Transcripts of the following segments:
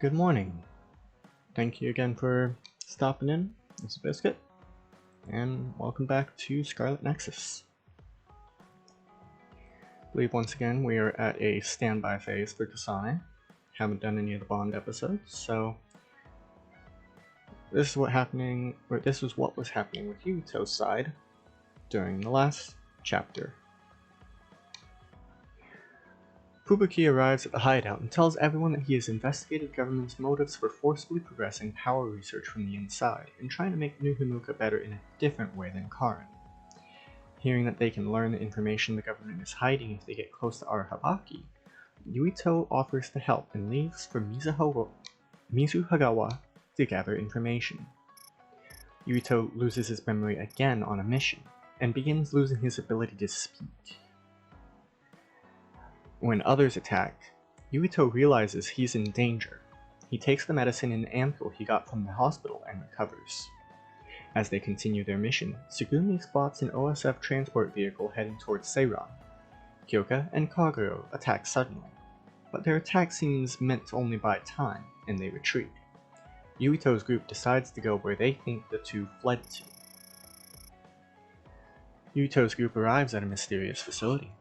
Good morning. Thank you again for stopping in. It's a Biscuit, and welcome back to Scarlet Nexus. I believe once again we are at a standby phase for Kasane. Haven't done any of the Bond episodes, so this is what was happening with Yuto's side during the last chapter. Fubuki arrives at the hideout and tells everyone that he has investigated the government's motives for forcibly progressing power research from the inside and trying to make New Himuka better in a different way than Karin. Hearing that they can learn the information the government is hiding if they get close to Arahabaki, Yuito offers to help and leaves for Mizuhagawa to gather information. Yuito loses his memory again on a mission and begins losing his ability to speak. When others attack, Yuito realizes he's in danger. He takes the medicine in an ampule he got from the hospital and recovers. As they continue their mission, Tsugumi spots an OSF transport vehicle heading towards Seiran. Kyoka and Kaguro attack suddenly, but their attack seems meant to only buy time, and they retreat. Yuito's group decides to go where they think the two fled to. Yuito's group arrives at a mysterious facility.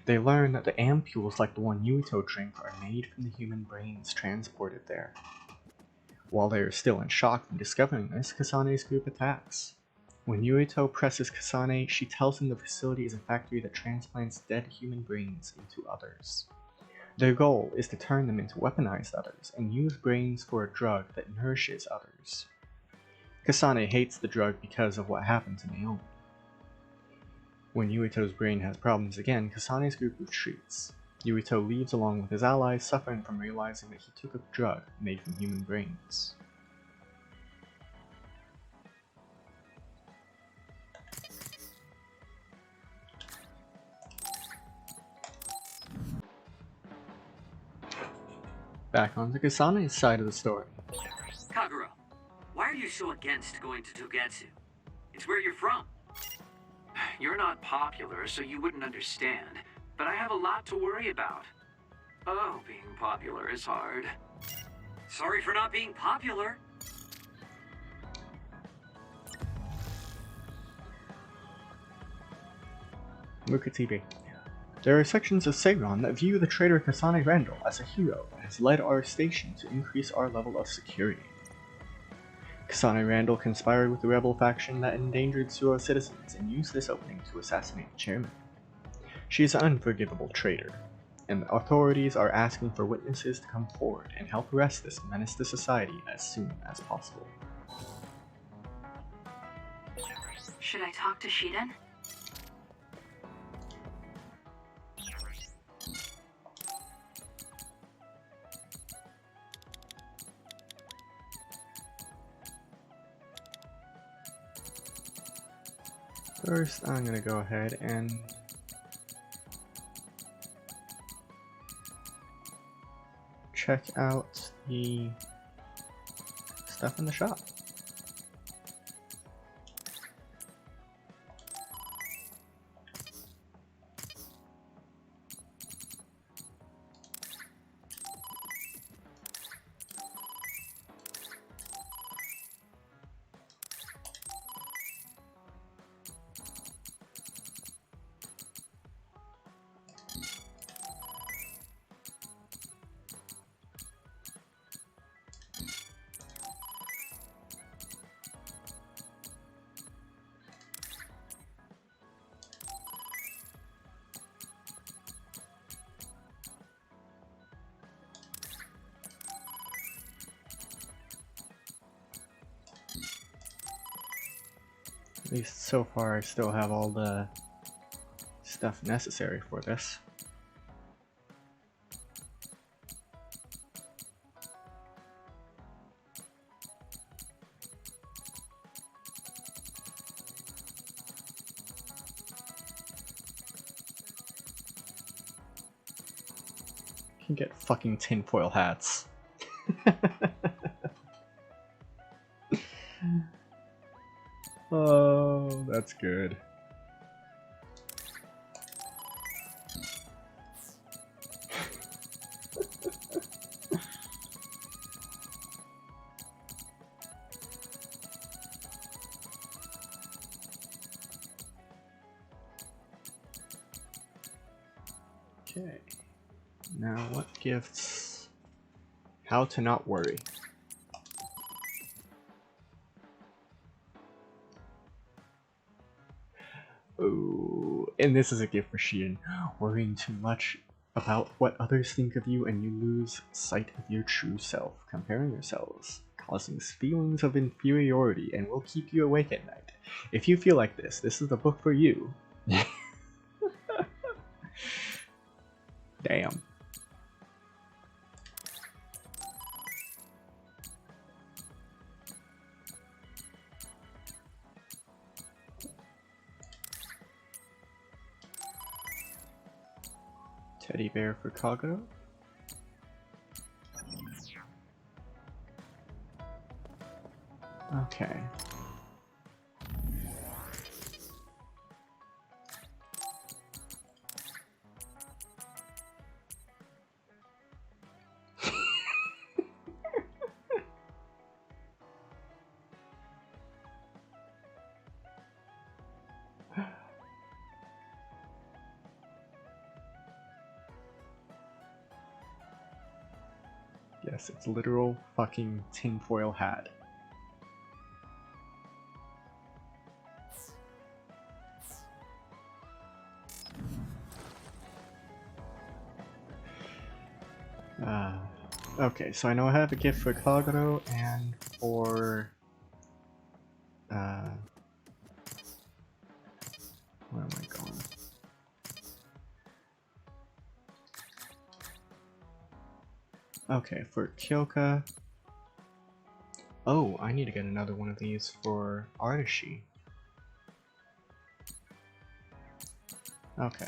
They learn that the ampules like the one Yuito drank are made from the human brains transported there. While they are still in shock from discovering this, Kasane's group attacks. When Yuito presses Kasane, she tells him the facility is a factory that transplants dead human brains into others. Their goal is to turn them into weaponized others and use brains for a drug that nourishes others. Kasane hates the drug because of what happened to Naomi. When Yuito's brain has problems again, Kasane's group retreats. Yuito leaves along with his allies, suffering from realizing that he took a drug made from human brains. Back on the Kasane's side of the story. Kaguro, why are you so against going to Togetsu? It's where you're from. You're not popular, so you wouldn't understand, but I have a lot to worry about. Oh, being popular is hard. Sorry for not being popular. Muka TV. There are sections of Seiran that view the traitor Kasane Randall as a hero and has led our station to increase our level of security. Kasane Randall conspired with the rebel faction that endangered Suo citizens and used this opening to assassinate the chairman. She is an unforgivable traitor, and the authorities are asking for witnesses to come forward and help arrest this menace to society as soon as possible. Should I talk to Shiden? First, I'm gonna go ahead and check out the stuff in the shop. At least so far I still have all the stuff necessary for this. You can get fucking tinfoil hats. Oh, that's good. Now, what gifts? How to not worry. Oh, and this is a gift for Sheehan. Worrying too much about what others think of you and you lose sight of your true self. Comparing yourselves, causing feelings of inferiority, and will keep you awake at night. If you feel like this is the book for you. Damn. Teddy bear for Kagura. Okay. Yes, it's literal fucking tinfoil hat. Okay, so I know I have a gift for Kaguro and for where am I going? Okay, for Kyoka. Oh, I need to get another one of these for Artishi. Okay.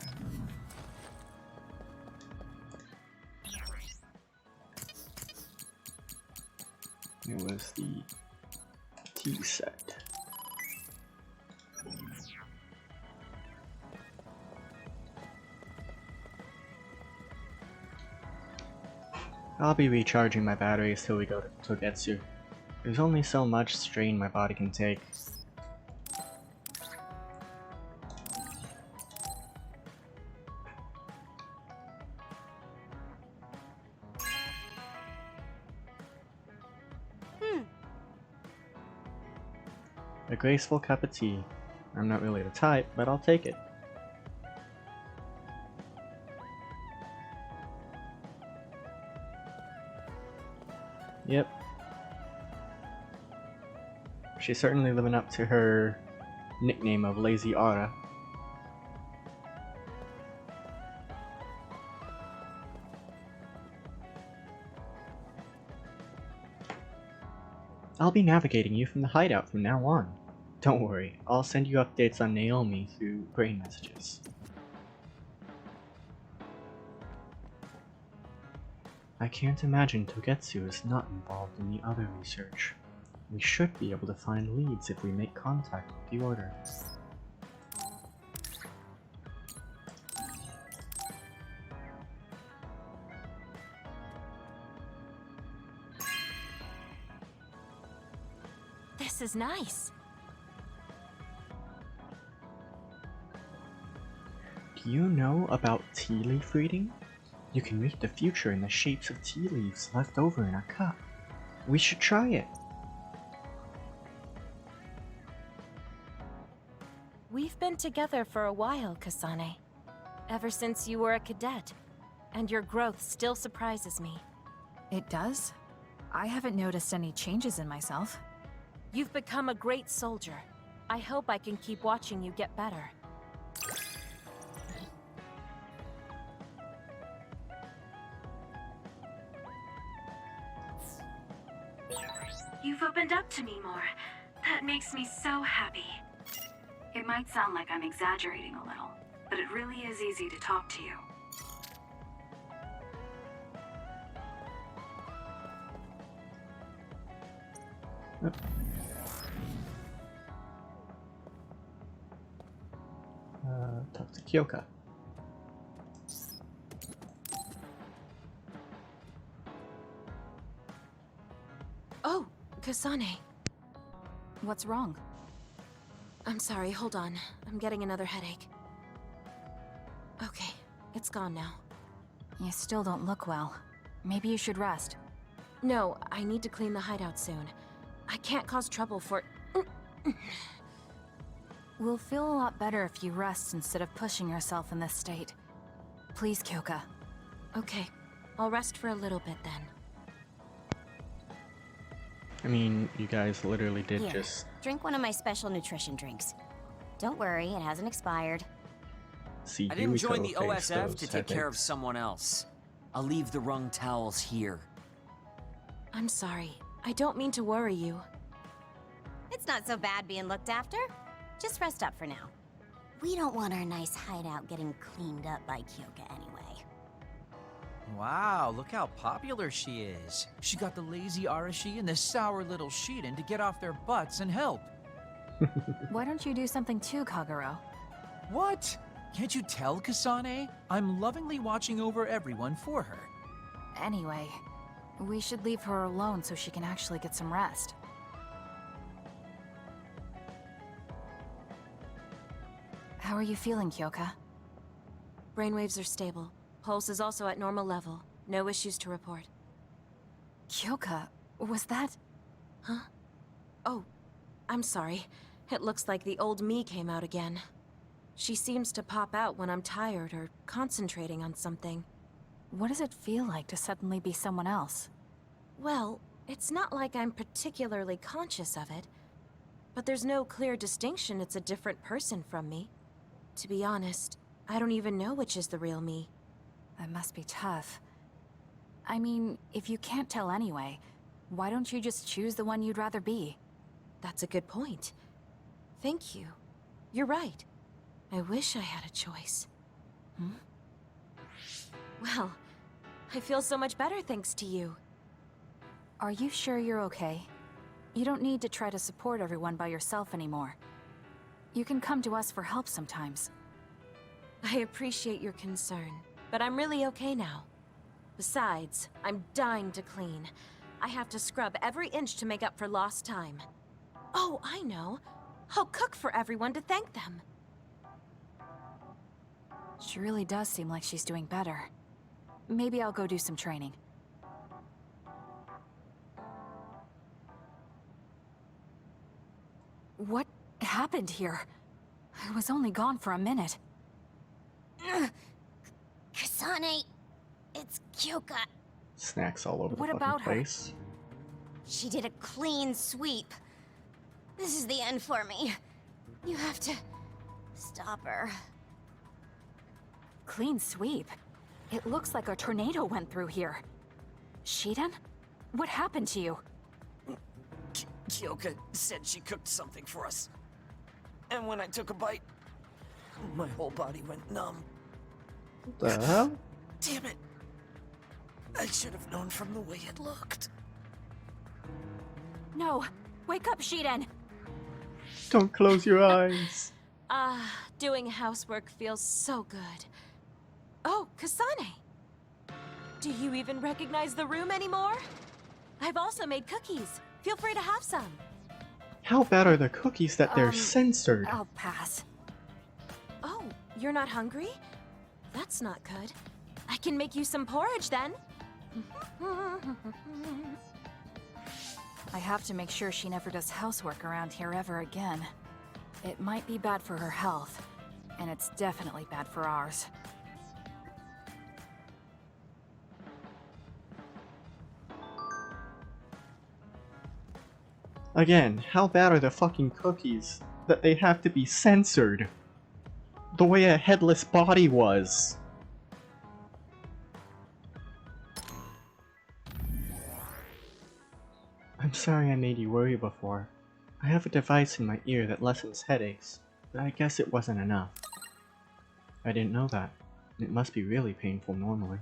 It was the tea set. I'll be recharging my batteries till we go to Togetsu. There's only so much strain my body can take. A graceful cup of tea. I'm not really the type, but I'll take it. Yep. She's certainly living up to her nickname of Lazy Aura. I'll be navigating you from the hideout from now on. Don't worry, I'll send you updates on Naomi through brain messages. I can't imagine Togetsu is not involved in the other research. We should be able to find leads if we make contact with the Order. This is nice. Do you know about tea leaf reading? You can read the future in the shapes of tea leaves left over in a cup. We should try it. We've been together for a while, Kasane. Ever since you were a cadet. And your growth still surprises me. It does? I haven't noticed any changes in myself. You've become a great soldier. I hope I can keep watching you get better. You've opened up to me more. That makes me so happy. It might sound like I'm exaggerating a little, but it really is easy to talk to you. Yep. Talk to Kyoka. Oh, Kasane. What's wrong? I'm sorry, hold on. I'm getting another headache. Okay, it's gone now. You still don't look well. Maybe you should rest. No, I need to clean the hideout soon. I can't cause trouble for... We'll feel a lot better if you rest instead of pushing yourself in this state. Please, Kyoka. Okay, I'll rest for a little bit then. I mean, you guys literally did Here, just... drink one of my special nutrition drinks. Don't worry, it hasn't expired. see I didn't join the Yuito face OSF those to take care of headaches. someone else. I'll leave the wrung towels here. I'm sorry. I don't mean to worry you. It's not so bad being looked after. Just rest up for now. We don't want our nice hideout getting cleaned up by Kyoka anyway. Wow, look how popular she is. She got the lazy Arashi and the sour little Shiden to get off their butts and help. Why don't you do something too, Kagero? What? Can't you tell, Kasane? I'm lovingly watching over everyone for her. Anyway, we should leave her alone so she can actually get some rest. How are you feeling, Kyoka? Brainwaves are stable. Pulse is also at normal level. No issues to report. Kyoka, was that... Huh? Oh, I'm sorry. It looks like the old me came out again. She seems to pop out when I'm tired or concentrating on something. What does it feel like to suddenly be someone else? Well, it's not like I'm particularly conscious of it. But there's no clear distinction it's a different person from me. To be honest, I don't even know which is the real me. That must be tough. I mean, if you can't tell anyway, why don't you just choose the one you'd rather be? That's a good point. Thank you. You're right. I wish I had a choice. Hmm? Well, I feel so much better thanks to you. Are you sure you're okay? You don't need to try to support everyone by yourself anymore. You can come to us for help sometimes. I appreciate your concern, but I'm really okay now. Besides, I'm dying to clean. I have to scrub every inch to make up for lost time. Oh, I know. I'll cook for everyone to thank them. She really does seem like she's doing better. Maybe I'll go do some training. What happened here? I was only gone for a minute. Kasane, it's Kyoka. Snacks all over What the about fucking her? place. She did a clean sweep. This is the end for me. You have to stop her. Clean sweep. It looks like a tornado went through here. Shiden? What happened to you? Kyoka said she cooked something for us. And when I took a bite, my whole body went numb. What the hell? Damn it! I should have known from the way it looked. No! Wake up, Shiden! Don't close your eyes. Doing housework feels so good. Oh, Kasane! Do you even recognize the room anymore? I've also made cookies. Feel free to have some. How bad are the cookies that they're censored? I'll pass. Oh, you're not hungry? That's not good. I can make you some porridge then. I have to make sure she never does housework around here ever again. It might be bad for her health, and it's definitely bad for ours. Again, how bad are the fucking cookies that they have to be censored? The way a headless body was. I'm sorry I made you worry before. I have a device in my ear that lessens headaches, but I guess it wasn't enough. I didn't know that. It must be really painful normally.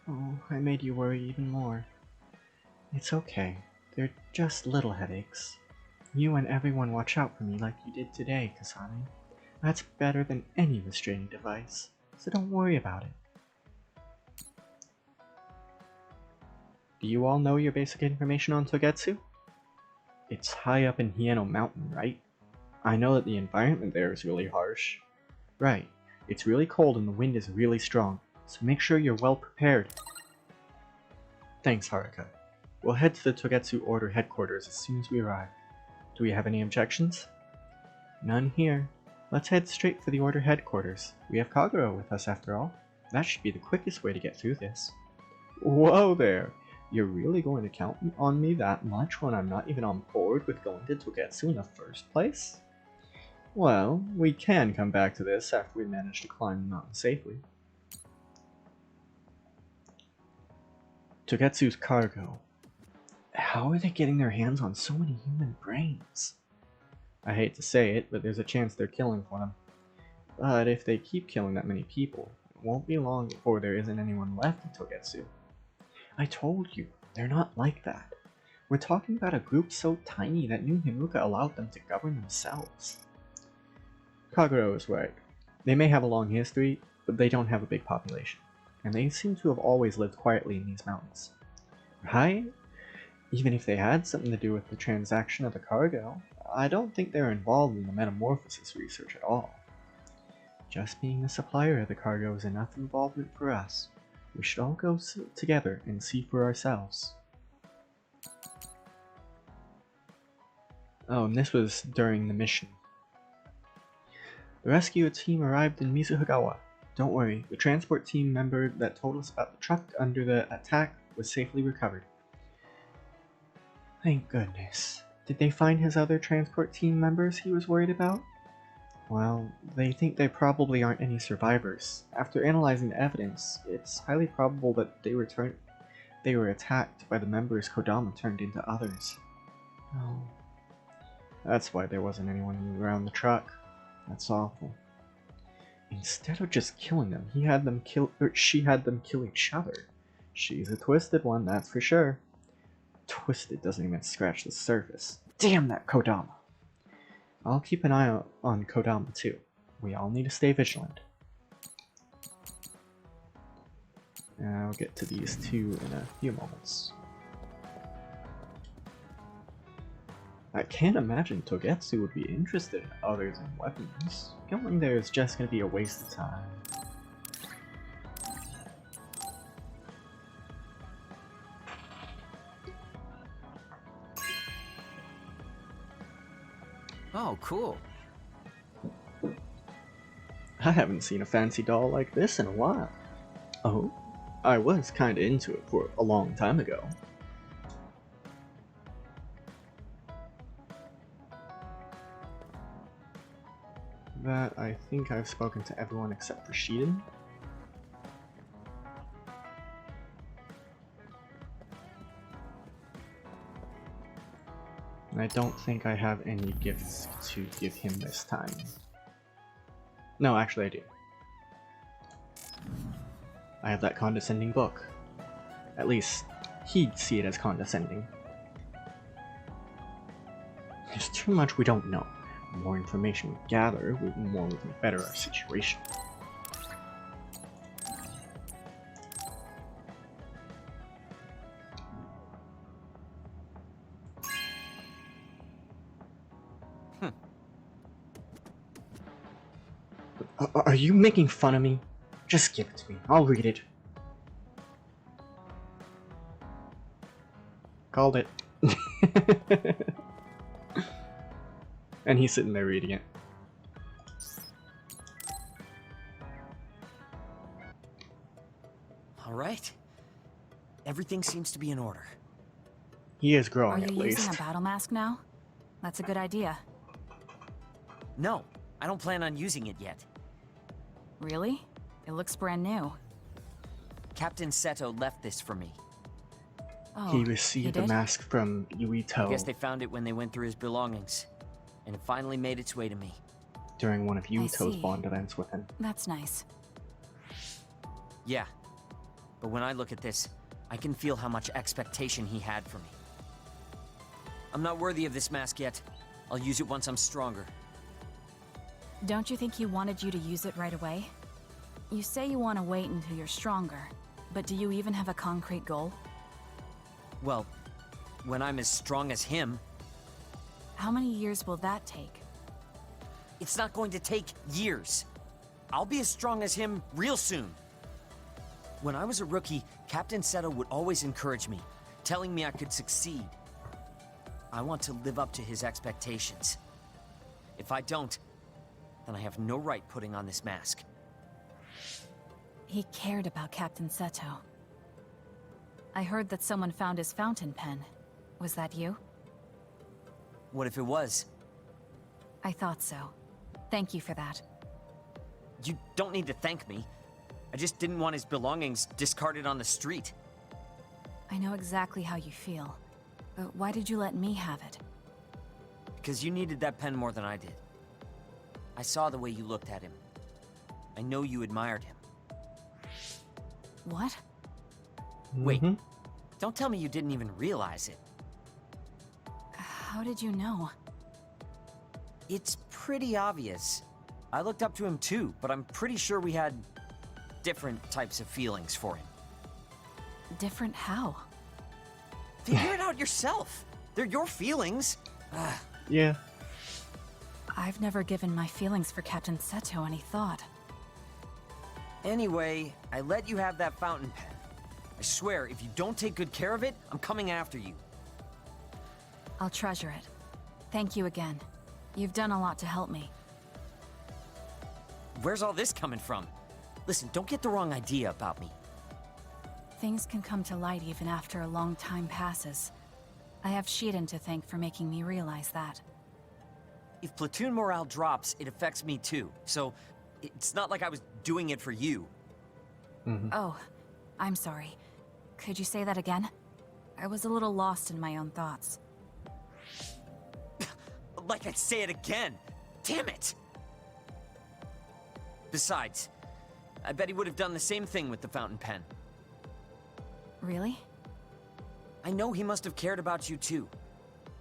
Oh, I made you worry even more. It's okay. They're just little headaches. You and everyone watch out for me like you did today, Kasane. That's better than any restraining device, so don't worry about it. Do you all know your basic information on Togetsu? It's high up in Hieno Mountain, right? I know that the environment there is really harsh. Right, it's really cold and the wind is really strong. so make sure you're well prepared. Thanks, Haruka. We'll head to the Togetsu Order headquarters as soon as we arrive. Do we have any objections? None here. Let's head straight for the Order headquarters. We have Kagura with us after all. That should be the quickest way to get through this. Whoa there! You're really going to count on me that much when I'm not even on board with going to Togetsu in the first place? Well, we can come back to this after we manage to climb the mountain safely. Togetsu's cargo. How are they getting their hands on so many human brains? I hate to say it, but there's a chance they're killing for them. But if they keep killing that many people, it won't be long before there isn't anyone left in Togetsu. I told you, they're not like that. We're talking about a group so tiny that New Himuka allowed them to govern themselves. Kaguro is right. They may have a long history, but they don't have a big population. And they seem to have always lived quietly in these mountains. Right? Even if they had something to do with the transaction of the cargo, I don't think they're involved in the metamorphosis research at all. Just being the supplier of the cargo is enough involvement for us. We should all go together and see for ourselves. Oh, and this was during the mission. The rescue team arrived in Mizuhagawa. Don't worry, the transport team member that told us about the truck under the attack was safely recovered. Thank goodness. Did they find his other transport team members he was worried about? Well, they think there probably aren't any survivors. After analyzing the evidence, it's highly probable that they were attacked by the members Kodama turned into others. Oh. That's why there wasn't anyone around the truck. That's awful. Instead of just killing them, she had them kill each other. She's a twisted one, that's for sure. Twisted doesn't even scratch the surface. Damn that Kodama! I'll keep an eye on Kodama too. We all need to stay vigilant. I'll get to these two in a few moments. I can't imagine Togetsu would be interested in others in weapons. Going there is just going to be a waste of time. Oh, cool. I haven't seen a fancy doll like this in a while. Oh, I was kinda into it for a long time ago. That I think I've spoken to everyone except for Shiden. And I don't think I have any gifts to give him this time. No, actually I do. I have that condescending book. At least, he'd see it as condescending. There's too much we don't know. The more information we gather, the more we can better our situation. Are you making fun of me? Just give it to me. I'll read it. Called it. And he's sitting there reading it. All right. Everything seems to be in order. He is growing, Are at you least. using a battle mask now? That's a good idea. No, I don't plan on using it yet. Really? It looks brand new. Captain Seto left this for me. Oh, He received the did? mask from Yuito I guess they found it when they went through his belongings. And it finally made its way to me. during one of see. Yuito's bond events with him. That's nice. Yeah. But when I look at this, I can feel how much expectation he had for me. I'm not worthy of this mask yet. I'll use it once I'm stronger. Don't you think he wanted you to use it right away? You say you want to wait until you're stronger, but do you even have a concrete goal? Well, when I'm as strong as him, How many years will that take? it's not going to take years. I'll be as strong as him real soon. When I was a rookie, Captain Seto would always encourage me, telling me I could succeed. I want to live up to his expectations. If I don't, then I have no right putting on this mask. He cared about Captain Seto. I heard that someone found his fountain pen. Was that you? What if it was? I thought so. Thank you for that. You don't need to thank me. I just didn't want his belongings discarded on the street. I know exactly how you feel. But why did you let me have it? Because you needed that pen more than I did. I saw the way you looked at him. I know you admired him. What? Wait, don't tell me you didn't even realize it. How did you know? It's pretty obvious. I looked up to him too, but I'm pretty sure we had different types of feelings for him. Different how? Figure it out yourself. They're your feelings. Yeah. I've never given my feelings for Captain Seto any thought. Anyway, I let you have that fountain pen. I swear, if you don't take good care of it, I'm coming after you. I'll treasure it. Thank you again. You've done a lot to help me. Where's all this coming from? Listen, don't get the wrong idea about me. Things can come to light even after a long time passes. I have Shiden to thank for making me realize that. If platoon morale drops, it affects me too. So, it's not like I was doing it for you. Oh, I'm sorry. Could you say that again? I was a little lost in my own thoughts. Like I'd say it again. Damn it! Besides, I bet he would have done the same thing with the fountain pen. Really? I know he must have cared about you too.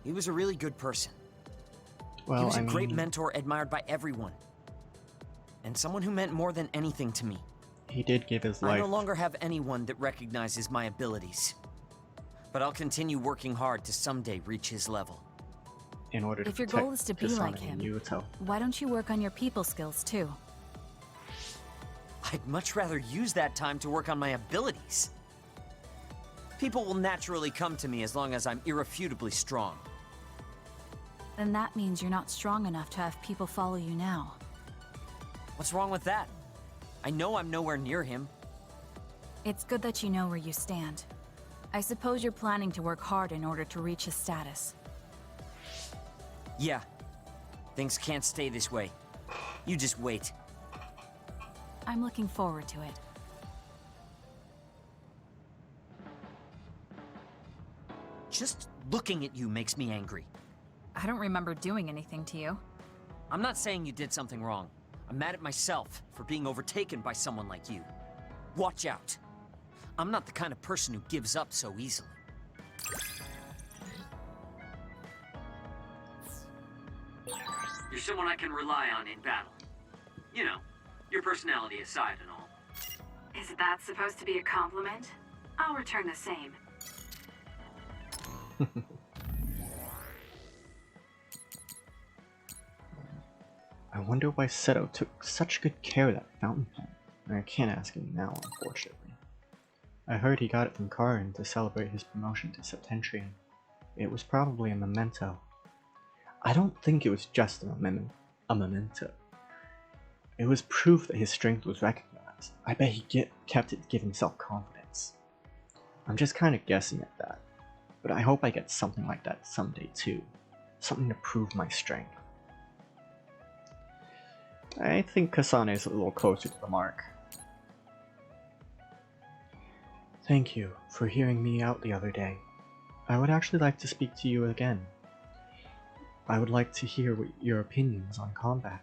He was a really good person. Well, He was a great mentor admired by everyone. And someone who meant more than anything to me. he did give his I life. no longer have anyone that recognizes my abilities. But I'll continue working hard to someday reach his level. In order to If your protect goal is to be Kasane like and him, Yuto. why don't you work on your people skills too? I'd much rather use that time to work on my abilities. People will naturally come to me as long as I'm irrefutably strong. Then that means you're not strong enough to have people follow you now. What's wrong with that? I know I'm nowhere near him. It's good that you know where you stand. I suppose you're planning to work hard in order to reach his status. Yeah. Things can't stay this way. You just wait. I'm looking forward to it. Just looking at you makes me angry. I don't remember doing anything to you. I'm not saying you did something wrong. I'm mad at myself for being overtaken by someone like you. Watch out. I'm not the kind of person who gives up so easily. You're someone I can rely on in battle. You know, your personality aside and all. Is that supposed to be a compliment? I'll return the same. I wonder why Seto took such good care of that fountain pen. I can't ask him now, unfortunately. I heard he got it from Karin to celebrate his promotion to Septentrian. It was probably a memento. I don't think it was just a memento. It was proof that his strength was recognized. I bet he kept it to give himself confidence. I'm just kind of guessing at that. But I hope I get something like that someday too. Something to prove my strength. I think Kasane is a little closer to the mark. Thank you for hearing me out the other day. I would actually like to speak to you again. I would like to hear your opinions on combat.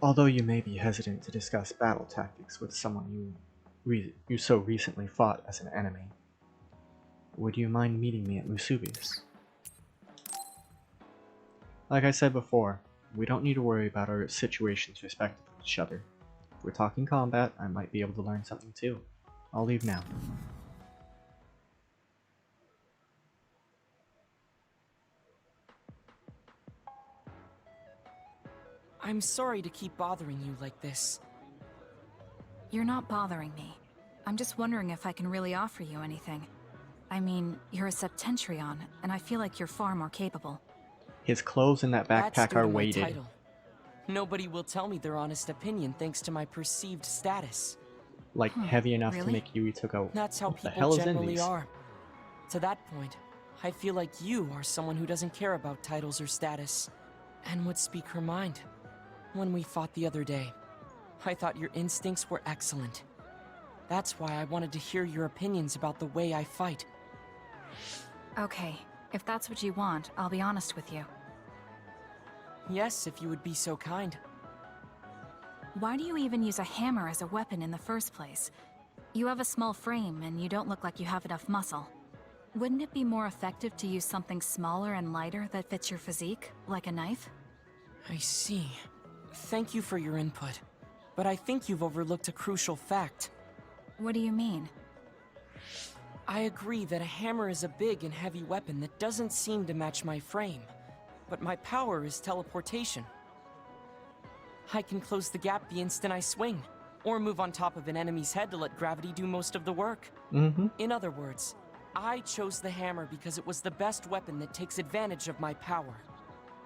Although you may be hesitant to discuss battle tactics with someone you so recently fought as an enemy, would you mind meeting me at Musubi's? Like I said before, we don't need to worry about our situations respective of each other. If we're talking combat, I might be able to learn something too. I'll leave now. I'm sorry to keep bothering you like this. You're not bothering me. I'm just wondering if I can really offer you anything. I mean, you're a Septentrion, and I feel like you're far more capable. His clothes in that That's backpack due are to my weighted. title. Nobody will tell me their honest opinion thanks to my perceived status. Like, heavy enough to really? make Yuito go, That's how what the people hell is in generally these? are. To that point, I feel like you are someone who doesn't care about titles or status, and would speak her mind. When we fought the other day, I thought your instincts were excellent. That's why I wanted to hear your opinions about the way I fight. Okay, if that's what you want, I'll be honest with you. Yes, if you would be so kind. Why do you even use a hammer as a weapon in the first place? You have a small frame, and you don't look like you have enough muscle. Wouldn't it be more effective to use something smaller and lighter that fits your physique, like a knife? I see. Thank you for your input. But I think you've overlooked a crucial fact. What do you mean? I agree that a hammer is a big and heavy weapon that doesn't seem to match my frame. But my power is teleportation. I can close the gap the instant I swing, or move on top of an enemy's head to let gravity do most of the work. In other words, I chose the hammer because it was the best weapon that takes advantage of my power.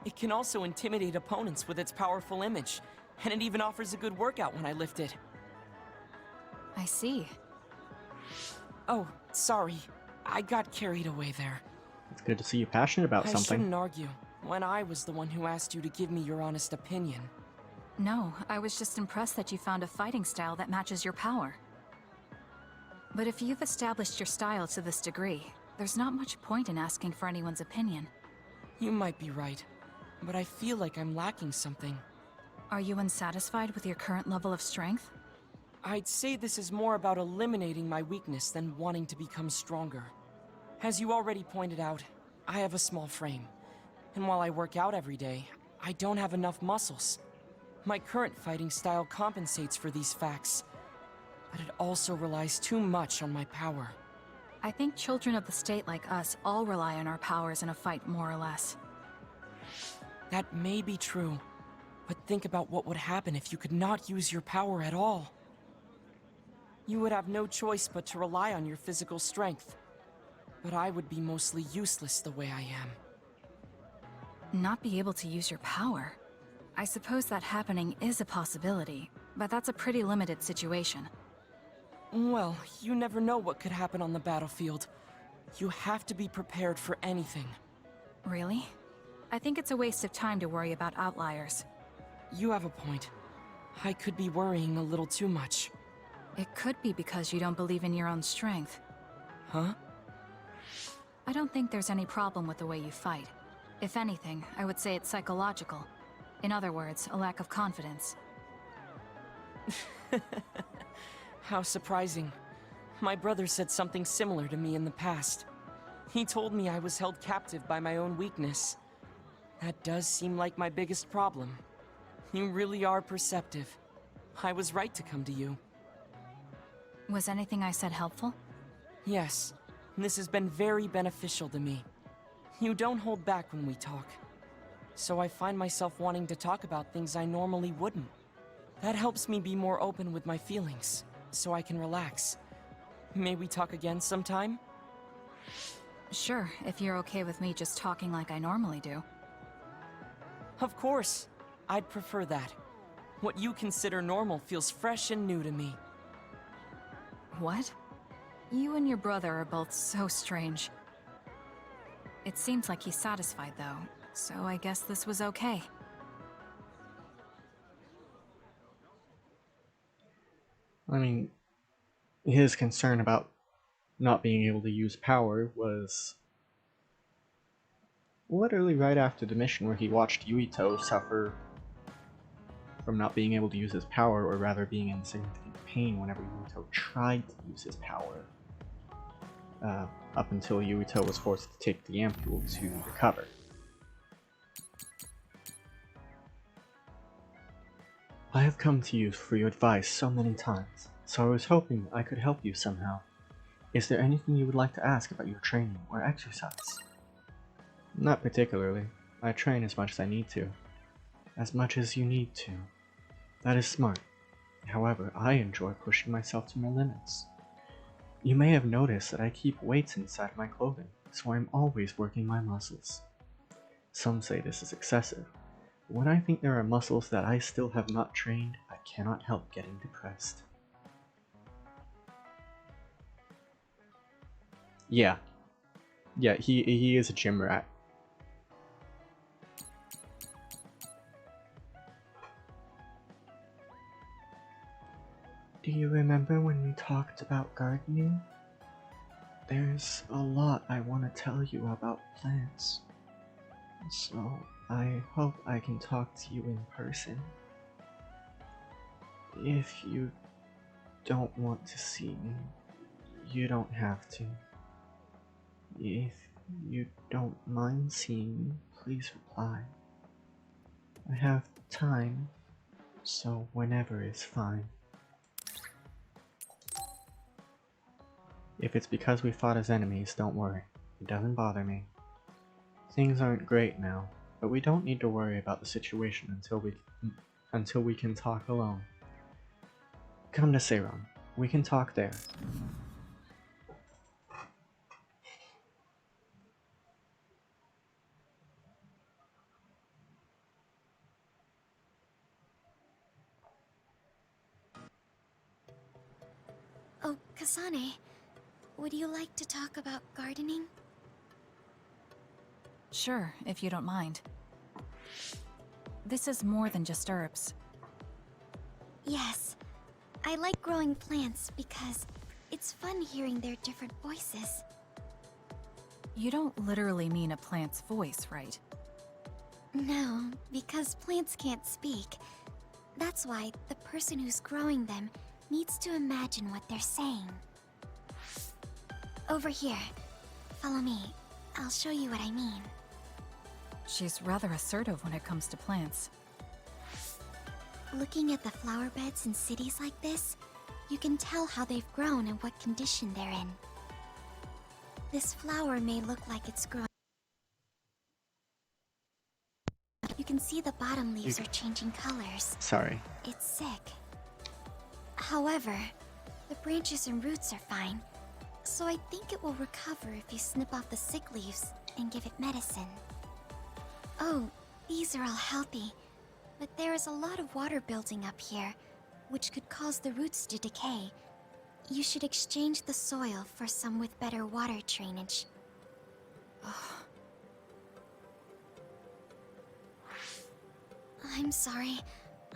It can also intimidate opponents with its powerful image, and it even offers a good workout when I lift it. I see. Oh, sorry. I got carried away there. It's good to see you passionate about I something. shouldn't argue, when I was the one who asked you to give me your honest opinion. No, I was just impressed that you found a fighting style that matches your power. But if you've established your style to this degree, there's not much point in asking for anyone's opinion. You might be right, but I feel like I'm lacking something. Are you unsatisfied with your current level of strength? I'd say this is more about eliminating my weakness than wanting to become stronger. As you already pointed out, I have a small frame. And while I work out every day, I don't have enough muscles. My current fighting style compensates for these facts, but it also relies too much on my power. I think children of the state like us all rely on our powers in a fight, more or less. That may be true, but think about what would happen if you could not use your power at all. You would have no choice but to rely on your physical strength. But I would be mostly useless the way I am. Not be able to use your power? I suppose that happening is a possibility, but that's a pretty limited situation. Well, you never know what could happen on the battlefield. You have to be prepared for anything. Really? I think it's a waste of time to worry about outliers. You have a point. I could be worrying a little too much. It could be because you don't believe in your own strength. Huh? I don't think there's any problem with the way you fight. If anything, I would say it's psychological. In other words, a lack of confidence. How surprising. My brother said something similar to me in the past. He told me I was held captive by my own weakness. That does seem like my biggest problem. You really are perceptive. I was right to come to you. Was anything I said helpful? Yes, this has been very beneficial to me. You don't hold back when we talk. So I find myself wanting to talk about things I normally wouldn't. That helps me be more open with my feelings, so I can relax. May we talk again sometime? Sure, if you're okay with me just talking like I normally do. Of course. I'd prefer that. What you consider normal feels fresh and new to me. What? You and your brother are both so strange. It seems like he's satisfied, though, so I guess this was okay. I mean, his concern about not being able to use power was literally right after the mission where he watched Yuito suffer from not being able to use his power, or rather being in significant pain whenever Yuito tried to use his power. Up until Yuito was forced to take the ampule to recover. I have come to you for your advice so many times, so I was hoping I could help you somehow. Is there anything you would like to ask about your training or exercise? Not particularly. I train as much as I need to. As much as you need to. That is smart. However, I enjoy pushing myself to my limits. You may have noticed that I keep weights inside my clothing, so I'm always working my muscles. Some say this is excessive. When I think there are muscles that I still have not trained, I cannot help getting depressed. Yeah, he is a gym rat. Do you remember when we talked about gardening? There's a lot I want to tell you about plants. So, I hope I can talk to you in person. If you don't want to see me, you don't have to. If you don't mind seeing me, please reply. I have time, so whenever is fine. If it's because we fought as enemies, don't worry. It doesn't bother me. Things aren't great now, but we don't need to worry about the situation until we can talk alone. Come to Seiron. We can talk there. Oh, Kasane, would you like to talk about gardening? Sure, if you don't mind. This is more than just herbs. Yes. I like growing plants because it's fun hearing their different voices. You don't literally mean a plant's voice, right? No, because plants can't speak. That's why the person who's growing them needs to imagine what they're saying. Over here. Follow me. I'll show you what I mean. She's rather assertive when it comes to plants. Looking at the flower beds in cities like this, you can tell how they've grown and what condition they're in. This flower may look like it's growing. You can see the bottom leaves are changing colors. Sorry. It's sick. However, the branches and roots are fine, so I think it will recover if you snip off the sick leaves and give it medicine. Oh, these are all healthy, but there is a lot of water building up here, which could cause the roots to decay. You should exchange the soil for some with better water drainage. I'm sorry.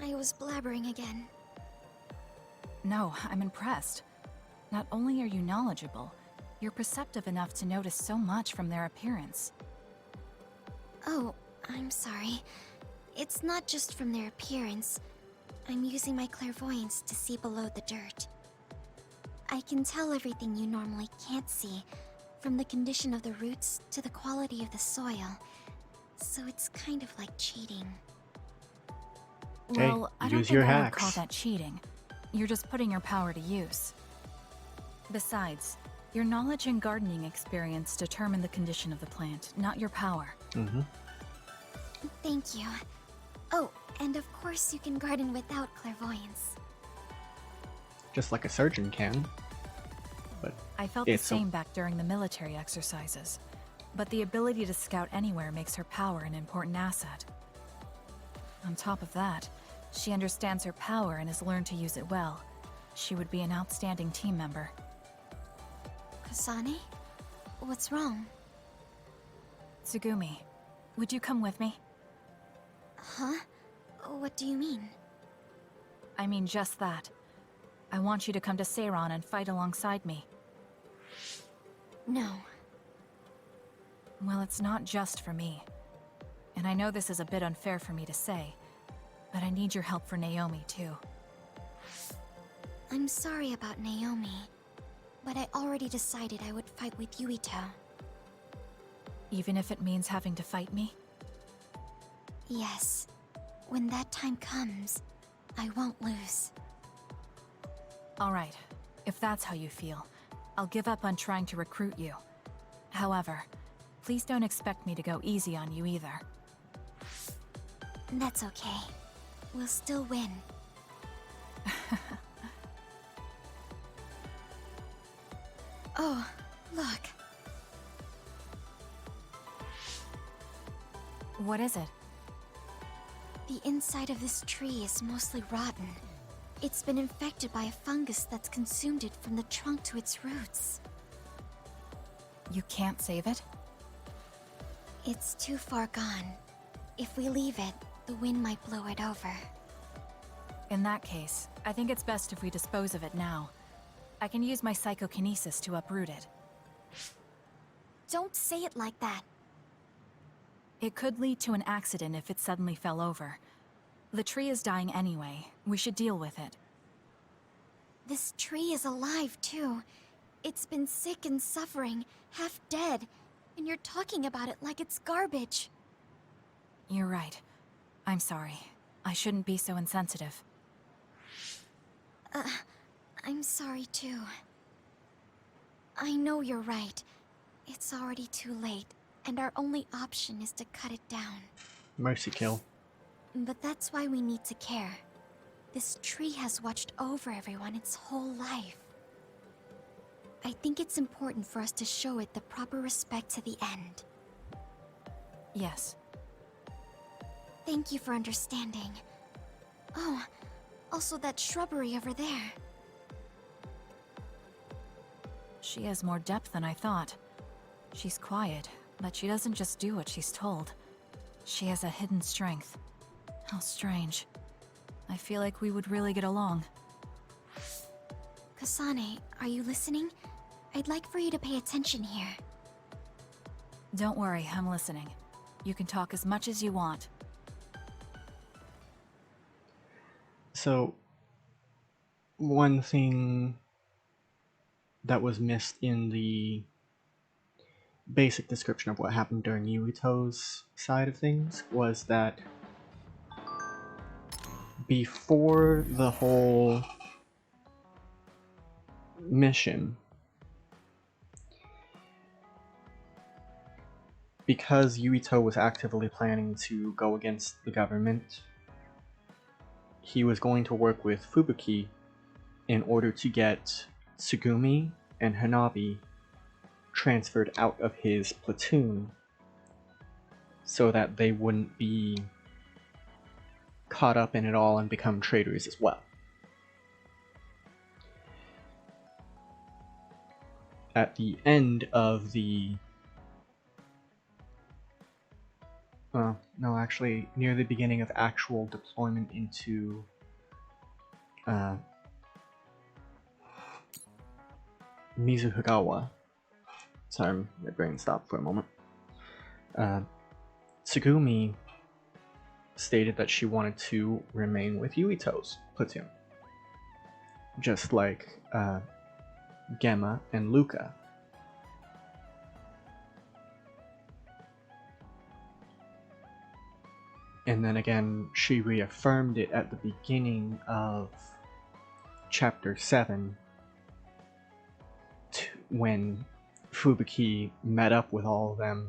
I was blabbering again. No, I'm impressed. Not only are you knowledgeable, you're perceptive enough to notice so much from their appearance. Oh, I'm sorry. It's not just from their appearance. I'm using my clairvoyance to see below the dirt. I can tell everything you normally can't see, from the condition of the roots to the quality of the soil. So it's kind of like cheating. Hey, Well, I don't use think your I would call hacks. that cheating. You're just putting your power to use. Besides, your knowledge and gardening experience determine the condition of the plant, not your power. Mm-hmm. Thank you. Oh, and of course you can garden without clairvoyance. Just like a surgeon can. But I felt the it's same back during the military exercises. But the ability to scout anywhere makes her power an important asset. On top of that, she understands her power and has learned to use it well. She would be an outstanding team member. Kasane? What's wrong? Tsugumi, would you come with me? Huh? What do you mean? I mean just that. I want you to come to Seiron and fight alongside me. No. Well, it's not just for me. And I know this is a bit unfair for me to say, but I need your help for Naomi too. I'm sorry about Naomi, but I already decided I would fight with Yuito. Even if it means having to fight me? Yes. When that time comes, I won't lose. Alright, if that's how you feel, I'll give up on trying to recruit you. However, please don't expect me to go easy on you either. That's okay. We'll still win. Oh, look. What is it? The inside of this tree is mostly rotten. It's been infected by a fungus that's consumed it from the trunk to its roots. You can't save it? It's too far gone. If we leave it, the wind might blow it over. In that case, I think it's best if we dispose of it now. I can use my psychokinesis to uproot it. Don't say it like that. It could lead to an accident if it suddenly fell over. The tree is dying anyway. We should deal with it. This tree is alive, too. It's been sick and suffering, half dead, and you're talking about it like it's garbage. You're right. I'm sorry. I shouldn't be so insensitive. I'm sorry, too. I know you're right. It's already too late, and our only option is to cut it down. Mercy kill. But that's why we need to care. This tree has watched over everyone its whole life. I think it's important for us to show it the proper respect to the end. Yes. Thank you for understanding. Oh, also that shrubbery over there. She has more depth than I thought. She's quiet, but she doesn't just do what she's told. She has a hidden strength. How strange. I feel like we would really get along. Kasane, are you listening? I'd like for you to pay attention here. Don't worry, I'm listening. You can talk as much as you want. So, one thing that was missed in the basic description of what happened during Yuito's side of things was that before the whole mission, because Yuito was actively planning to go against the government, he was going to work with Fubuki in order to get Tsugumi and Hanabi transferred out of his platoon so that they wouldn't be caught up in it all and become traitors as well. At the end of the no, actually, near the beginning of actual deployment into Mizuhigawa. Sorry, my brain stopped for a moment. Tsugumi stated that she wanted to remain with Yuito's platoon, just like Gemma and Luca. And then again, she reaffirmed it at the beginning of Chapter 7 when Fubuki met up with all of them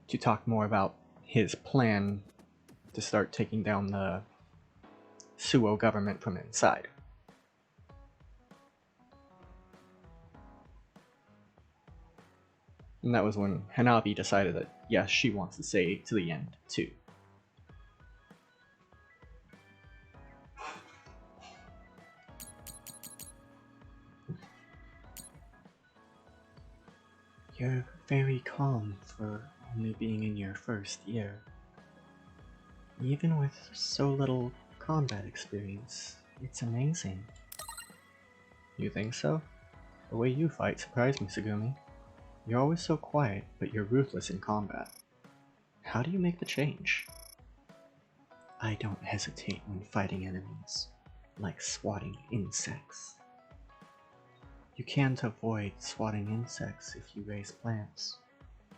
to talk more about his plan to start taking down the Suo government from inside. And that was when Hanabi decided that, yes, she wants to stay to the end, too. You're very calm for only being in your first year. Even with so little combat experience, it's amazing. You think so? The way you fight surprised me, Tsugumi. You're always so quiet, but you're ruthless in combat. How do you make the change? I don't hesitate when fighting enemies, like swatting insects. You can't avoid swatting insects if you raise plants,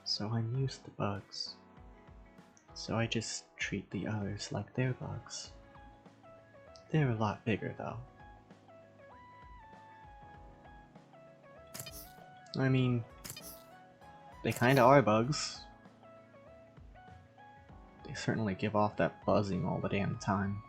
so I'm used to bugs. So I just treat the others like they're bugs. They're a lot bigger though. I mean, they kinda are bugs. They certainly give off that buzzing all the damn time.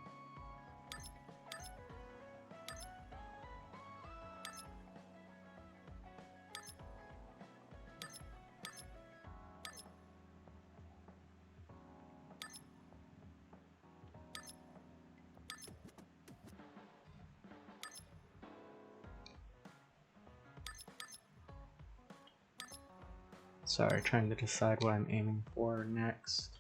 Sorry, trying to decide what I'm aiming for next.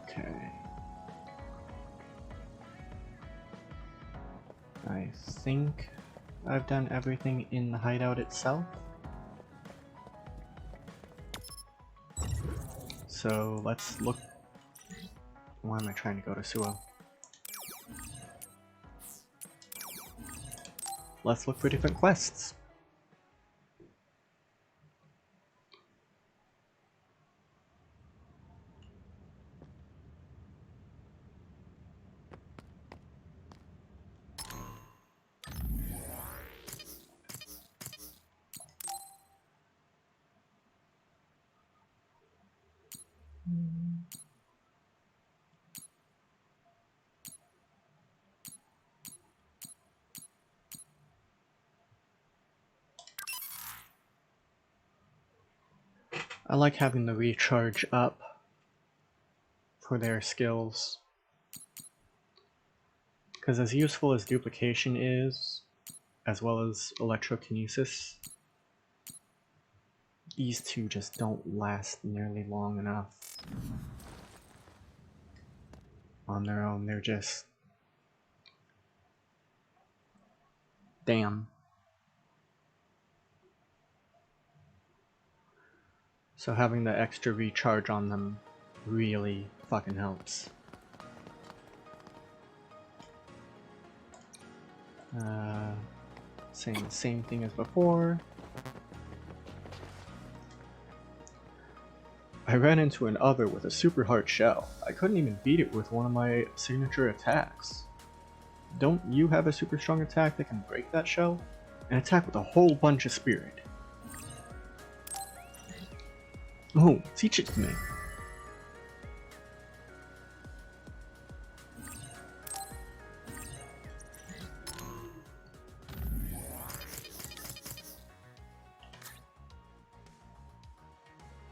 Okay. I think I've done everything in the hideout itself. So let's look. Why am I trying to go to Suo? Let's look for different quests. I like having the recharge up for their skills, because as useful as duplication is, as well as electrokinesis, these two just don't last nearly long enough on their own. They're just... damn. So having the extra recharge on them really fucking helps. Saying the same thing as before. I ran into an other with a super hard shell. I couldn't even beat it with one of my signature attacks. Don't you have a super strong attack that can break that shell? An attack with a whole bunch of spirit. Oh, teach it to me.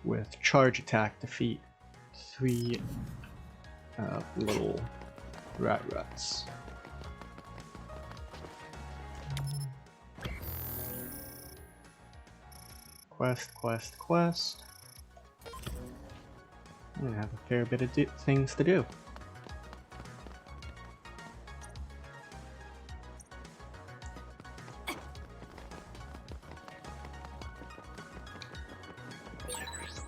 With charge attack, defeat 3 little ruts. Quest. I'm gonna have a fair bit of things to do.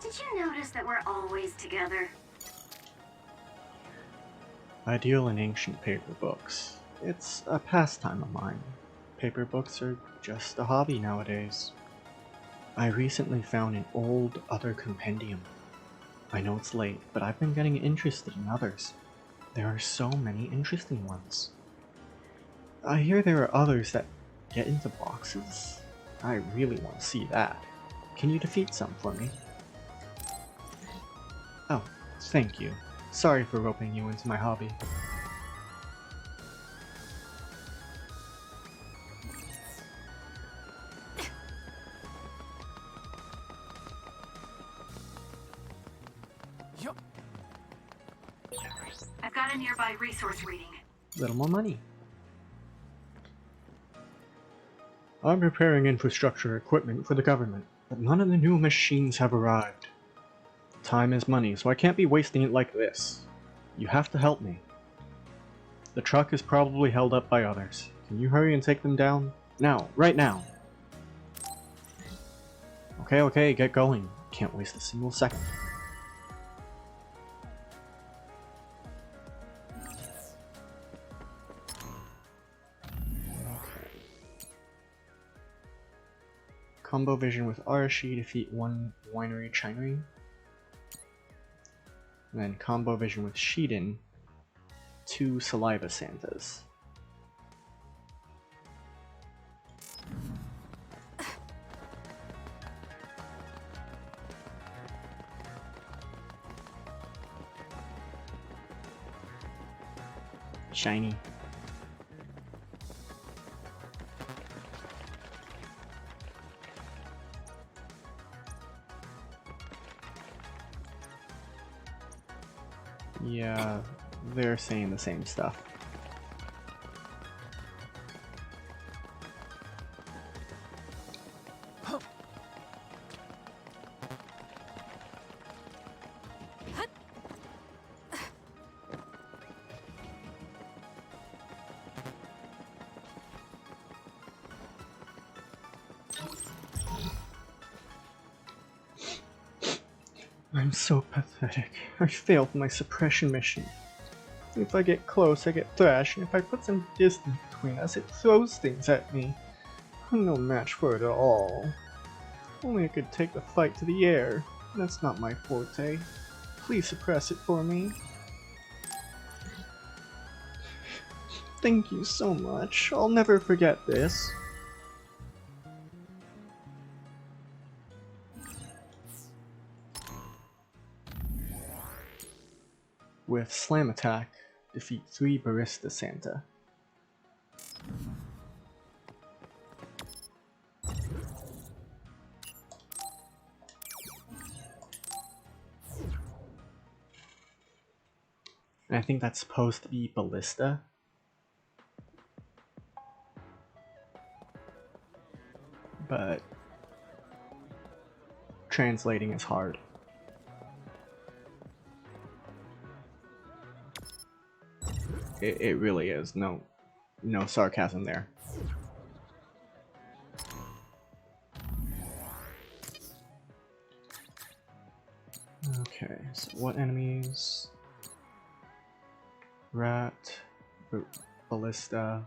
Did you notice that we're always together? I deal in ancient paper books. It's a pastime of mine. Paper books are just a hobby nowadays. I recently found an old other compendium. I know it's late, but I've been getting interested in others. There are so many interesting ones. I hear there are others that get into boxes. I really want to see that. Can you defeat some for me? Oh, thank you. Sorry for roping you into my hobby. I've got a nearby resource reading. Little more money. I'm preparing infrastructure equipment for the government, but none of the new machines have arrived. Time is money, so I can't be wasting it like this. You have to help me. The truck is probably held up by others. Can you hurry and take them down? Now, right now. Okay, get going. Can't waste a single second. Combo vision with Arashi, defeat 1 winery chinery. And then combo vision with Shiden, 2 saliva Santas. Shiny. Yeah, they're saying the same stuff. I'm so pathetic. I failed my suppression mission. If I get close, I get thrashed, and if I put some distance between us, it throws things at me. I'm no match for it at all. Only I could take the fight to the air. That's not my forte. Please suppress it for me. Thank you so much. I'll never forget this. With Slam Attack, defeat 3 Barista Santa. And I think that's supposed to be Ballista. But translating is hard. It really is. No sarcasm there. Okay, so what enemies? Rat, Ballista,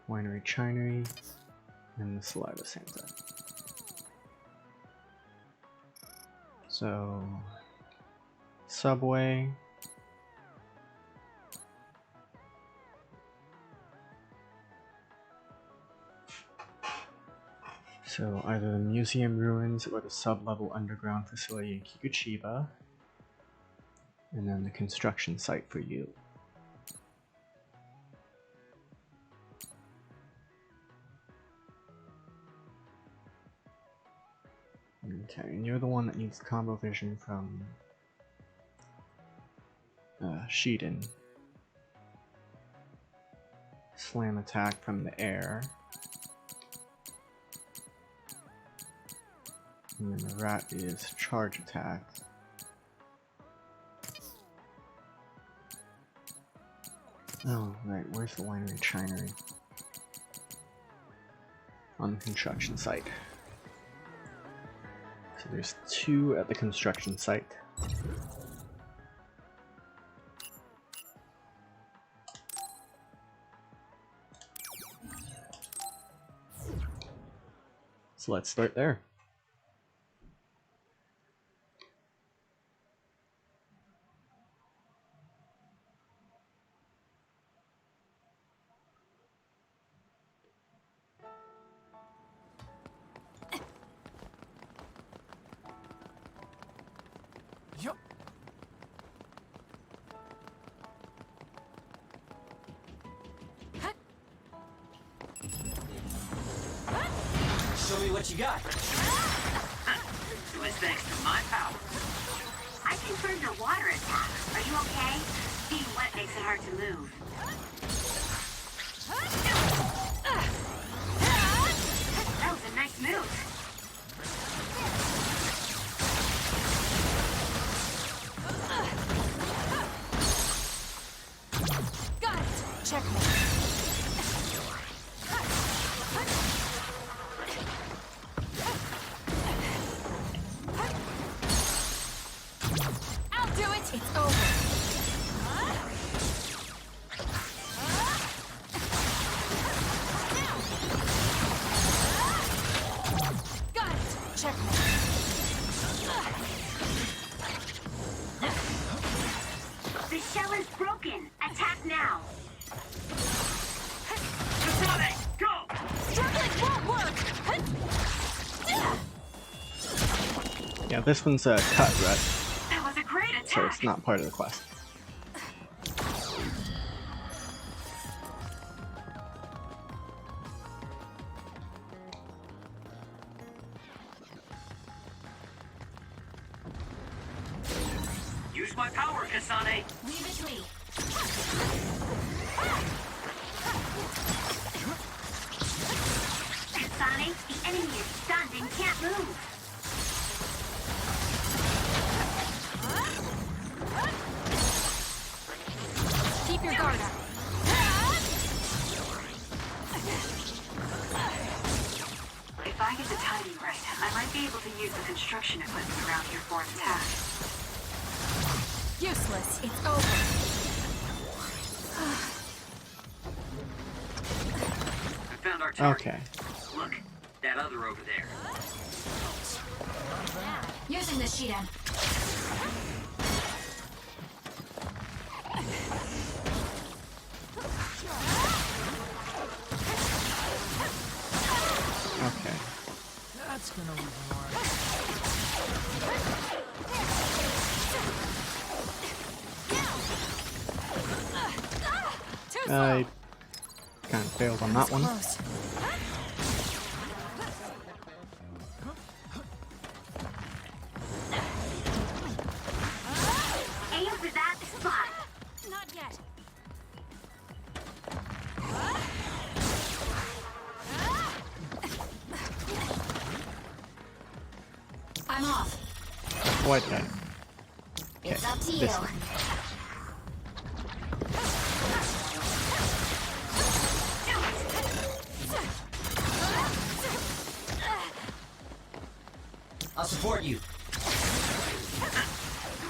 Winery Chinery, and the Saliva Santa. So, Subway. So either the museum ruins or the sub-level underground facility in Kikuchiba, and then the construction site for you. Okay, and you're the one that needs the combo vision from Shiden. Slam attack from the air. And then the rat is charge attack. Oh, right, where's the winery chinery? On the construction site. So there's 2 at the construction site. So let's start there. Show me what you got. It was thanks to my power. I confirmed your water attack. Are you okay? Being wet makes it hard to move. That was a nice move. Got it! Checkmate. It's over. Got it. Checkmate. The shell is broken. Attack now. Kasane, go! Struggling won't work. Yeah, this one's a cut, right? That was a great attack. So it's not part of the quest. unleash my power, Kasane. Leave it to me. Kasane, the enemy is stunned and can't move. Keep your guard up. If I get the timing right, I might be able to use the construction equipment around here for an attack. Useless. It's over. I found our target. Okay. Look, that other over there. Using the Shiden. Okay. That's gonna leave a mark. I kind of failed on that one. Close. Aim for that spot. Not yet. I'm off. What then? It's up to you. This one. I'll support you. It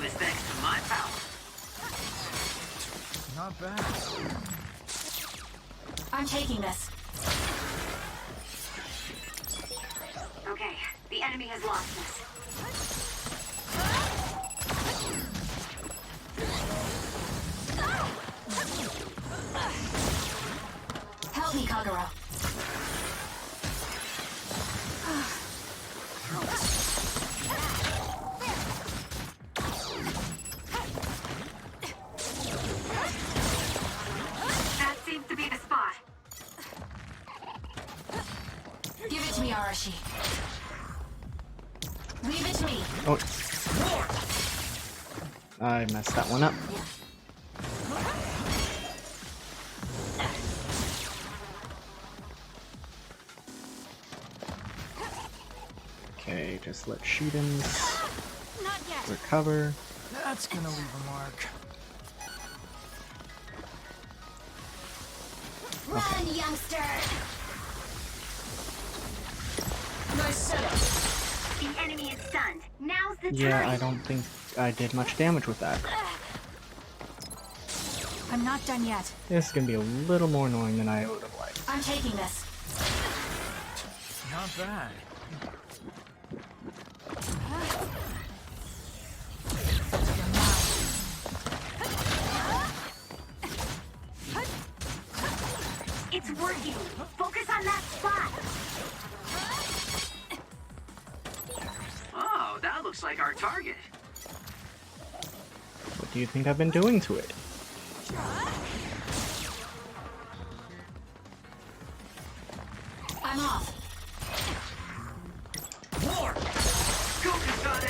was thanks to my power. Not bad. I'm taking this. Okay, the enemy has lost this. Help me, Kagura. That seems to be the spot. Give it to me, Arashi. Leave it to me. Oh. I messed that one up. Okay, just let Shidens Not yet. recover. That's gonna leave a mark. Run, youngster! Nice setup. The enemy is stunned. Now's the time. Yeah, I don't think I did much damage with that. I'm not done yet. This is gonna be a little more annoying than I would have liked. I'm taking this. Not bad. It's working. Focus on that spot. Oh, that looks like our target. What do you think I've been doing to it? I'm off. War! Go,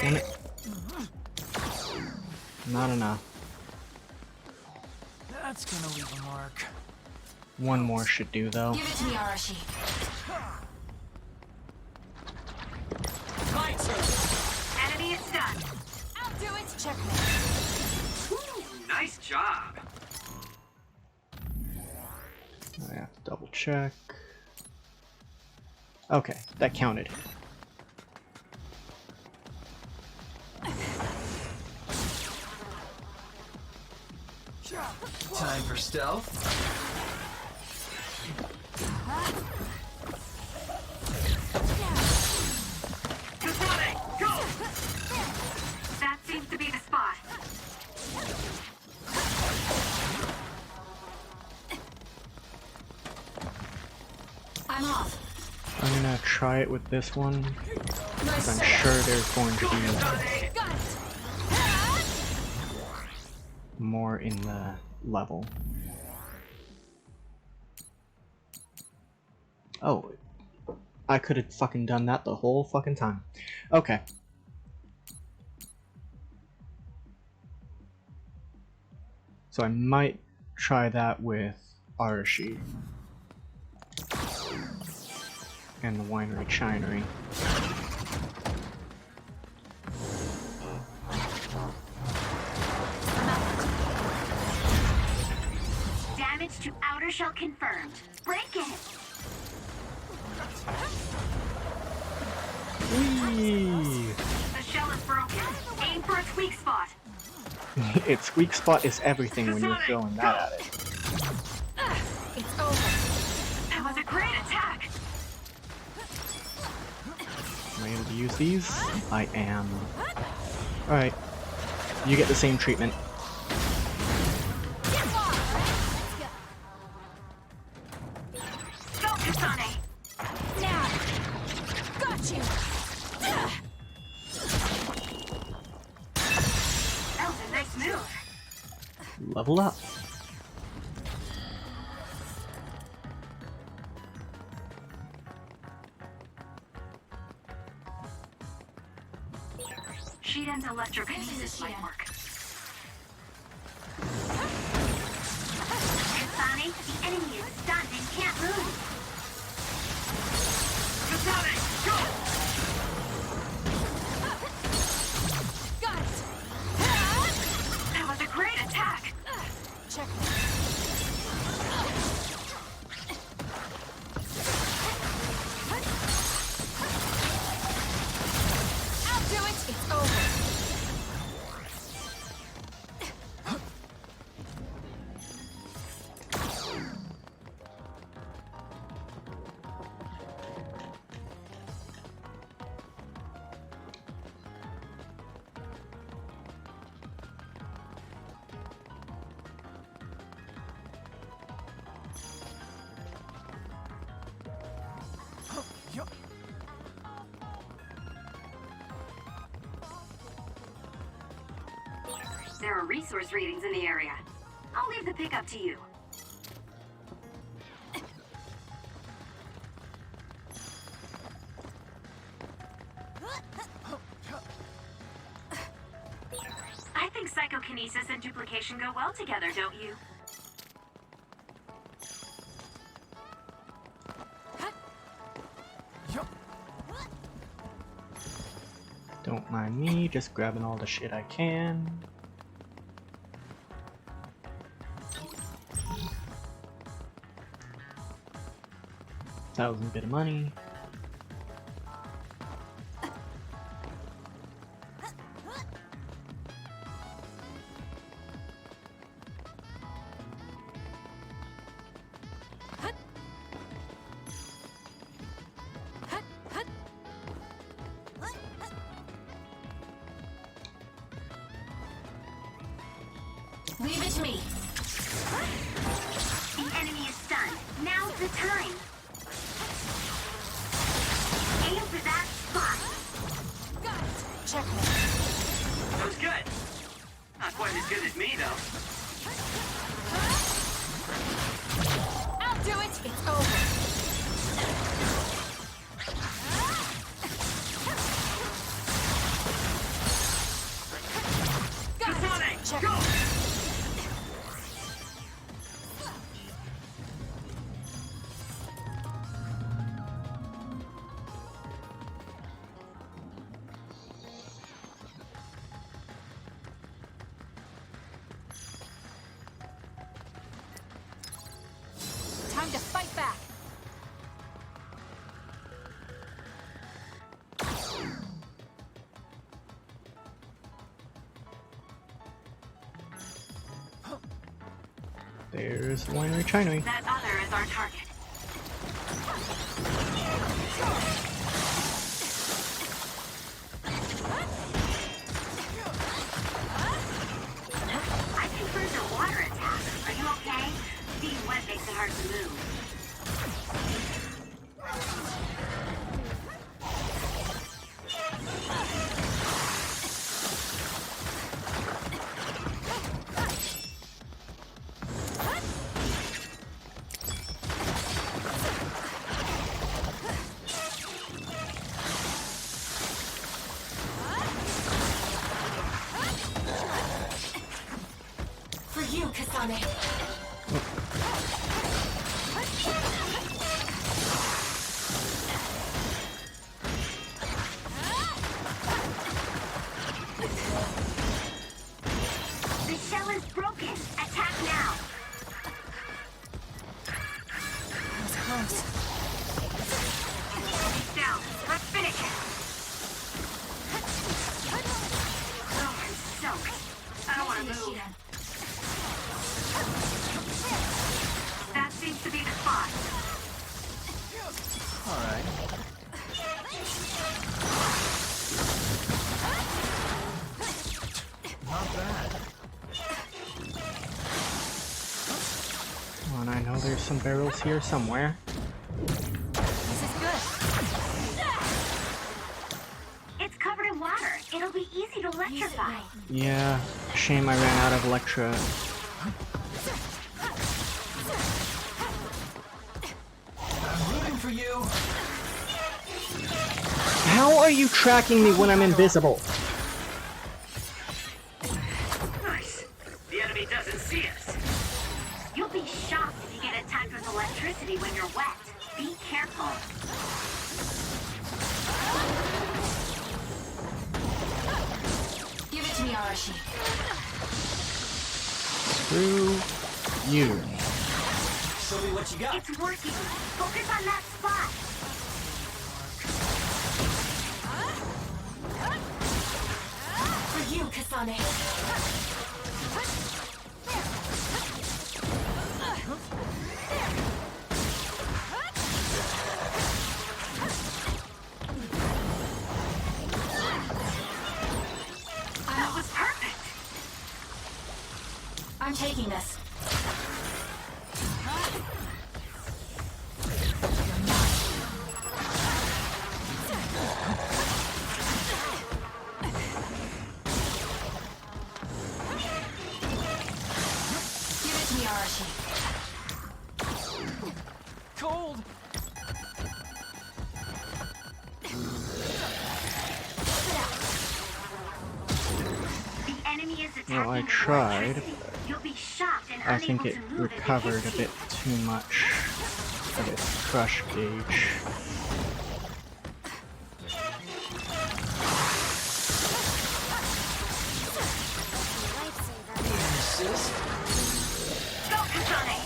Damn Kasane! it. Not enough. That's gonna leave a mark. One more should do, though. Give it to me, Arashi. My turn! Enemy is stunned. I'll do it. Checkmate. Ooh, nice job. I have to double check. Okay, that counted. Time for stealth. Kasane, go! That seems to be the spot. I'm off. I'm gonna try it with this one. Nice I'm setup. sure there's going to Go, be Kasane! Got it. more in the level. Oh, I could have fucking done that the whole fucking time. Okay. So I might try that with Arashi and the Winery Chinery. Damage to outer shell confirmed. Break it! Whee! The shell is broken. Aim for its weak spot. Its weak spot is everything when you're throwing that at it. It's over. That was a great attack. Am I able to use these? I am. Alright. You get the same treatment. Go, Kasane. Now! Got you! That was a nice move. Level up. Sheet and electrokinesis might work. Kasane, the enemy is stunned and can't move. Kasane, go! Got it! That was a great attack. Check. I'll do it! It's over! There are resource readings in the area. I'll leave the pickup to you. I think psychokinesis and duplication go well together, don't you? Don't mind me, just grabbing all the shit I can. $1,000 bit of money. Leave it to me. The enemy is stunned. Now's the time. Aim for that spot. Got it! Check. That was good. Not quite as good as me, though. I'll do it! It's over! Got Kasane, it! Check. go! Time to fight back! There's the Winery Chinery. That other is our target. I confirmed a water attack. Are you okay? Being wet makes it hard to move. you, Kasane. The shell is broken. Attack now. That was close. He's down. Let's finish it. Oh, I'm soaked. I don't want to move. That seems to be the spot. Alright. Not bad. Come on, I know there's some barrels here somewhere. This is good. It's covered in water. It'll be easy to electrify. Yeah, shame I ran out of Electra. I'm rooting for you. How are you tracking me when I'm invisible? Nice. The enemy doesn't see us. You'll be shocked if you get attacked with electricity when you're wet. Be careful. Give it to me, Arashi. Screw you. Show me what you got. It's working. Focus on that spot. For you, Kasane. That was perfect. I'm taking this. Give it to me, Arashi. Cold. The enemy is attacking Well, I with tried. electricity. You'll be shocked and I think unable it to move if it recovered hits a bit too much of its crush gauge. Sis? Go, Kasane!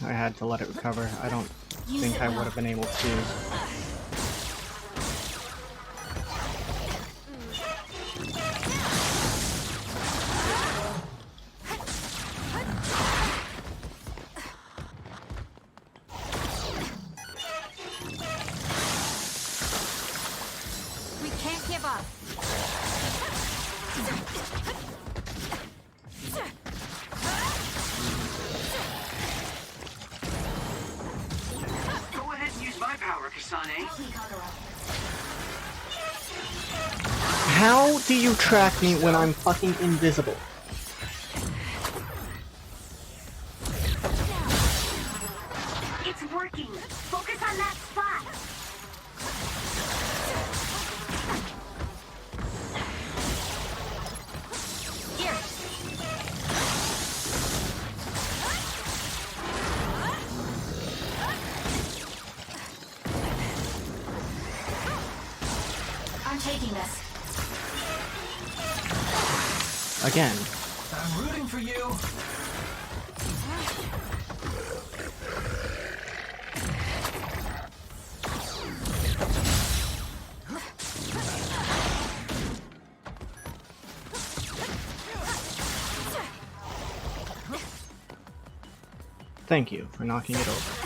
I had to let it recover. I don't think I would have been able to. We can't give up. Go ahead and use my power, Kasane. How do you track me when I'm fucking invisible? It's working. Focus on that spot. Here. I'm taking this. Again. I'm rooting for you. Thank you for knocking it over.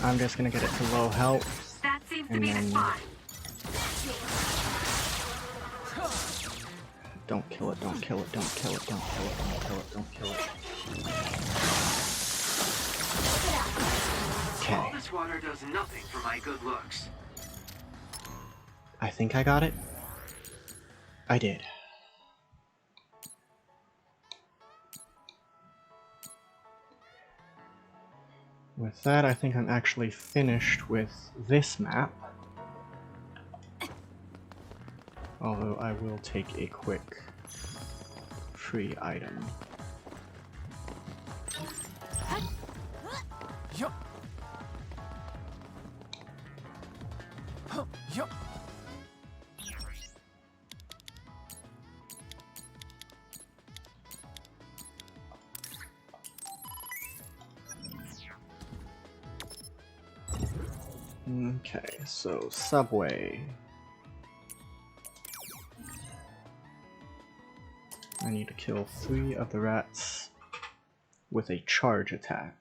I'm just gonna get it to low health. That seems to And be the then- spot. Don't kill it, don't kill it, don't kill it, don't kill it, don't kill it, don't kill it. All Okay, this water does nothing for my good looks. I think I got it. I did. With that, I think I'm actually finished with this map. Although I will take a quick free item. Yup. Yup. Okay, so subway. I need to kill 3 of the rats with a charge attack.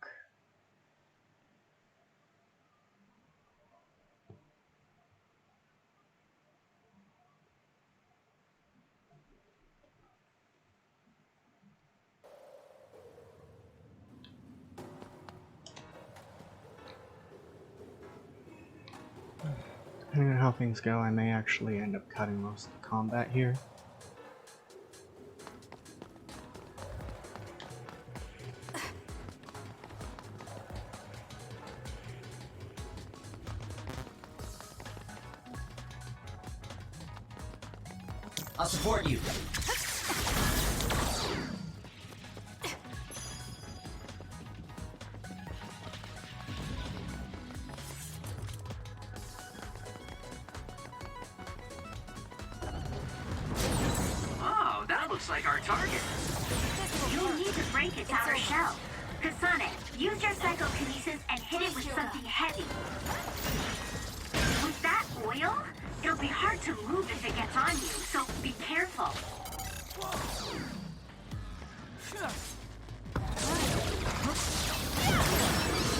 Depending on how things go, I may actually end up cutting most of the combat here. I'll support you. Oh, that looks like our target. You'll need to break its outer shell. Kasane, use your psychokinesis and hit it with something heavy. With that oil, it'll be hard to move if it gets on you, so be careful.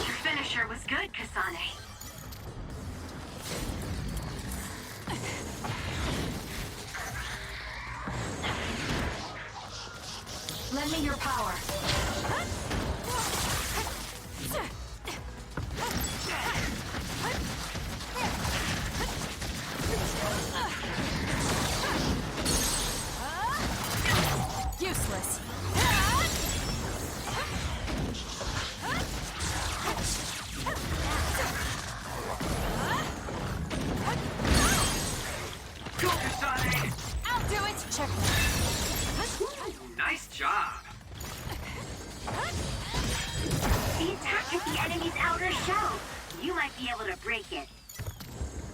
Your finisher was good, Kasane. Lend me your power. Useless. Go, Kasane! I'll do it. Check. Nice job. The attack hit the enemy's outer shell. You might be able to break it.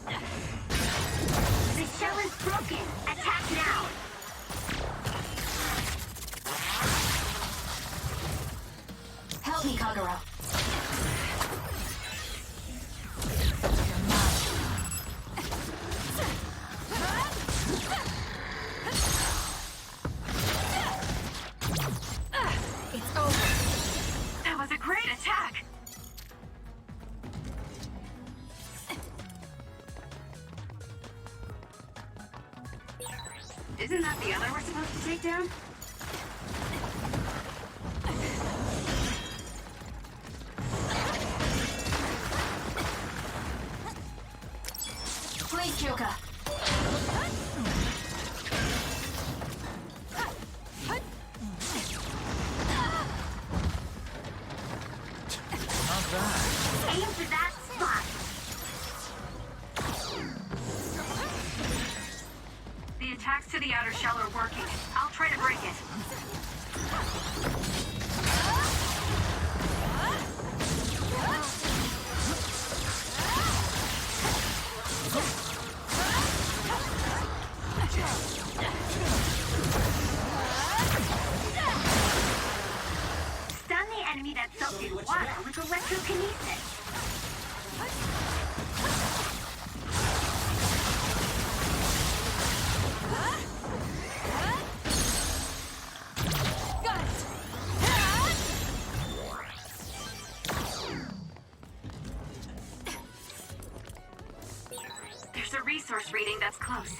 The shell is broken. Attack now. Help me, Kagura. It's over. That was a great attack. Isn't that the other we're supposed to take down? Please, Kyoka. Not bad. Aim for that spot. The attacks to the outer shell are working. I'll try to break it. Stun the enemy that's soaked in water with electrokinesis. Got it. There's a resource reading that's close.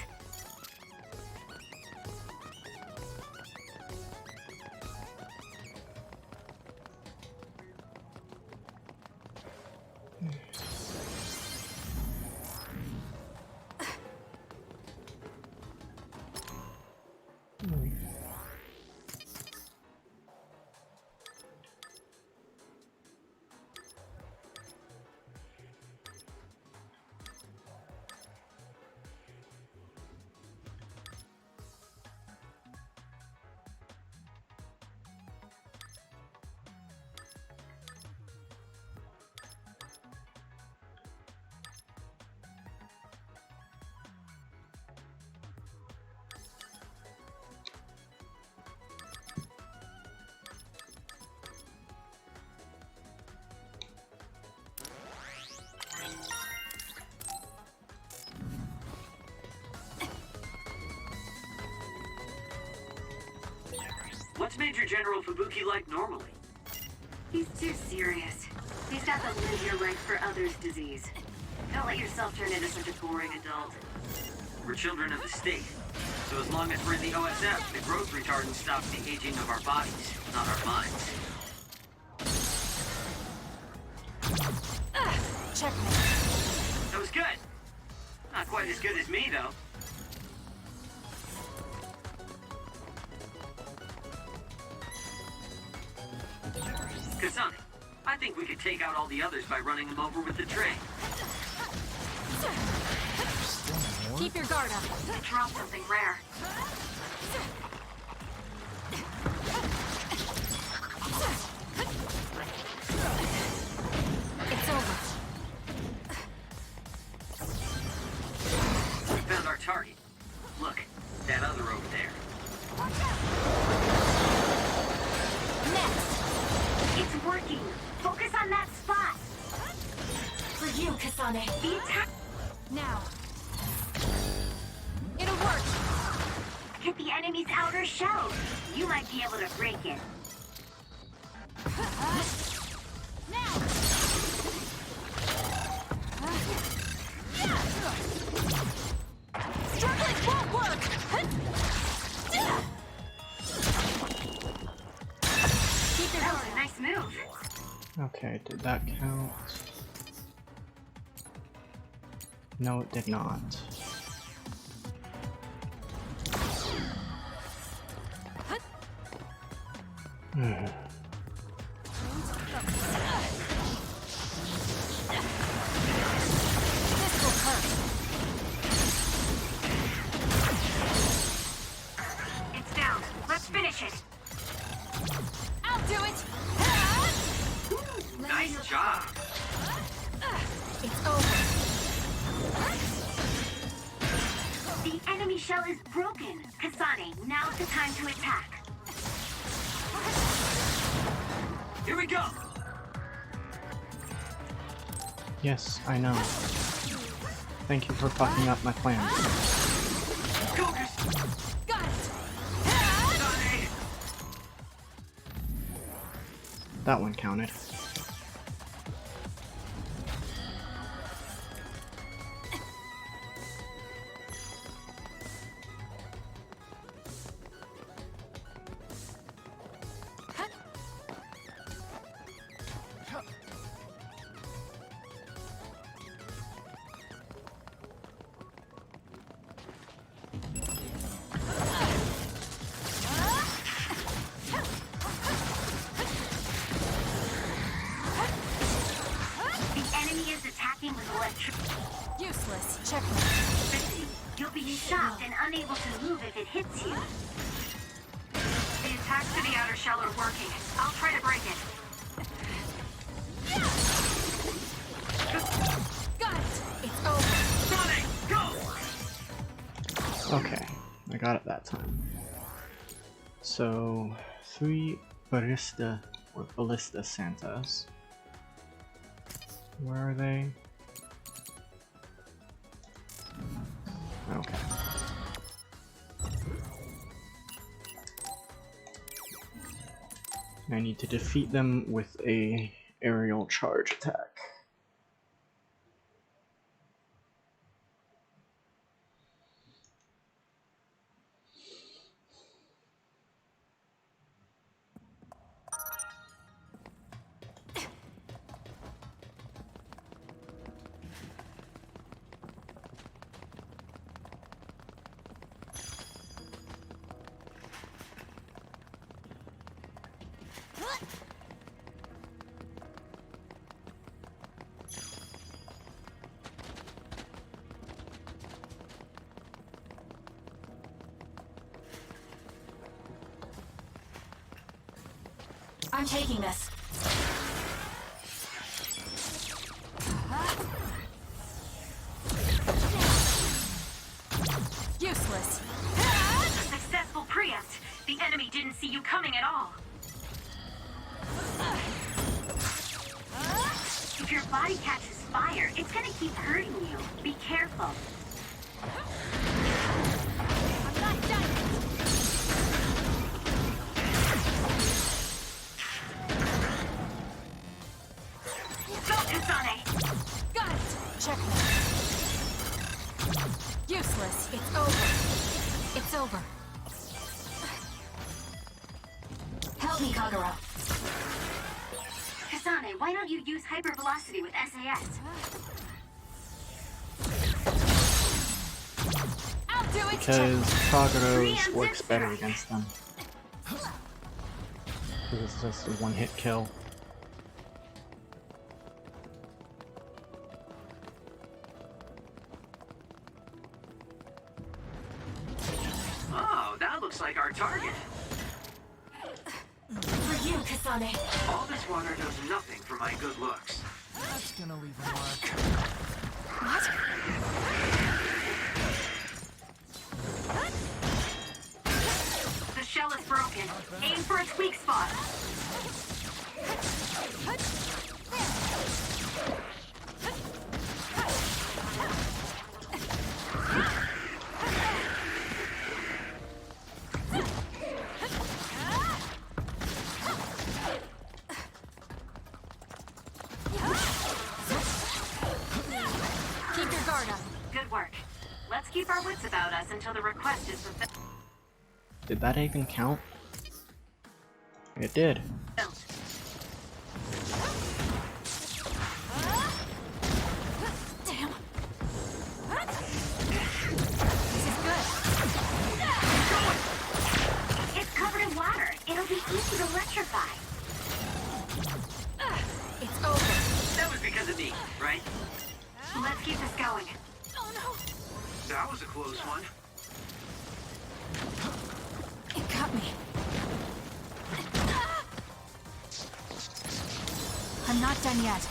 What's Major General Fubuki like normally? He's too serious. He's got the live your life for others disease. Don't let yourself turn into such a boring adult. We're children of the state. So as long as we're in the OSF, the growth retardant stops the aging of our bodies, not our minds. Checkmate. That was good. Not quite as good as me, though. Kasane, I think we could take out all the others by running them over with the train. Keep your guard up. Drop something rare. It's over. We found our target. Look, that other over there. Next. It's working. Focus on that spot. For you, Kasane. The attack. Now. It'll work. Hit the enemy's outer shell. You might be able to break it. Now. Struggling won't work. Keep your That guard was a nice move. Okay, did that count? No, it did not. Hmm. This will hurt. It's down. Let's finish it. I'll do it. Nice job. It's over. The enemy shell is broken. Kasane, now's the time to attack. Here we go. Yes, I know. Thank you for fucking up my plans. Go, Kasane. Got it. That one counted. Useless. Checkmate. You'll be shocked and unable to move if it hits you. The attacks to the outer shell are working. I'll try to break it. Got it. It's over. Sonic, go! Okay, I got it that time. So, 3 Ballista or Ballista Santas. Where are they? Okay. I need to defeat them with a aerial charge attack. I'm taking this. Useless. A successful preempt. The enemy didn't see you coming at all. If your body catches fire, it's gonna keep hurting you. Be careful. I'm not done yet. Help me, Kagura. Kasane, why don't you use hypervelocity with SAS? I'll do it. Because Kagura's works better against them. Because it's just a one-hit kill. Oh, that looks like our target. For you, Kasane. All this water does nothing for my good looks. That's gonna leave a mark. What? The shell is broken. Aim for its weak spot. Keep your guard up. Good work. Let's keep our wits about us until the request is fulfilled. Did that even count? It did. Damn. This is good. It's covered in water. It'll be easy to electrify. It's over. That was because of me, right? Let's keep this going. Oh no. That was a close one. It got me. I'm not done yet.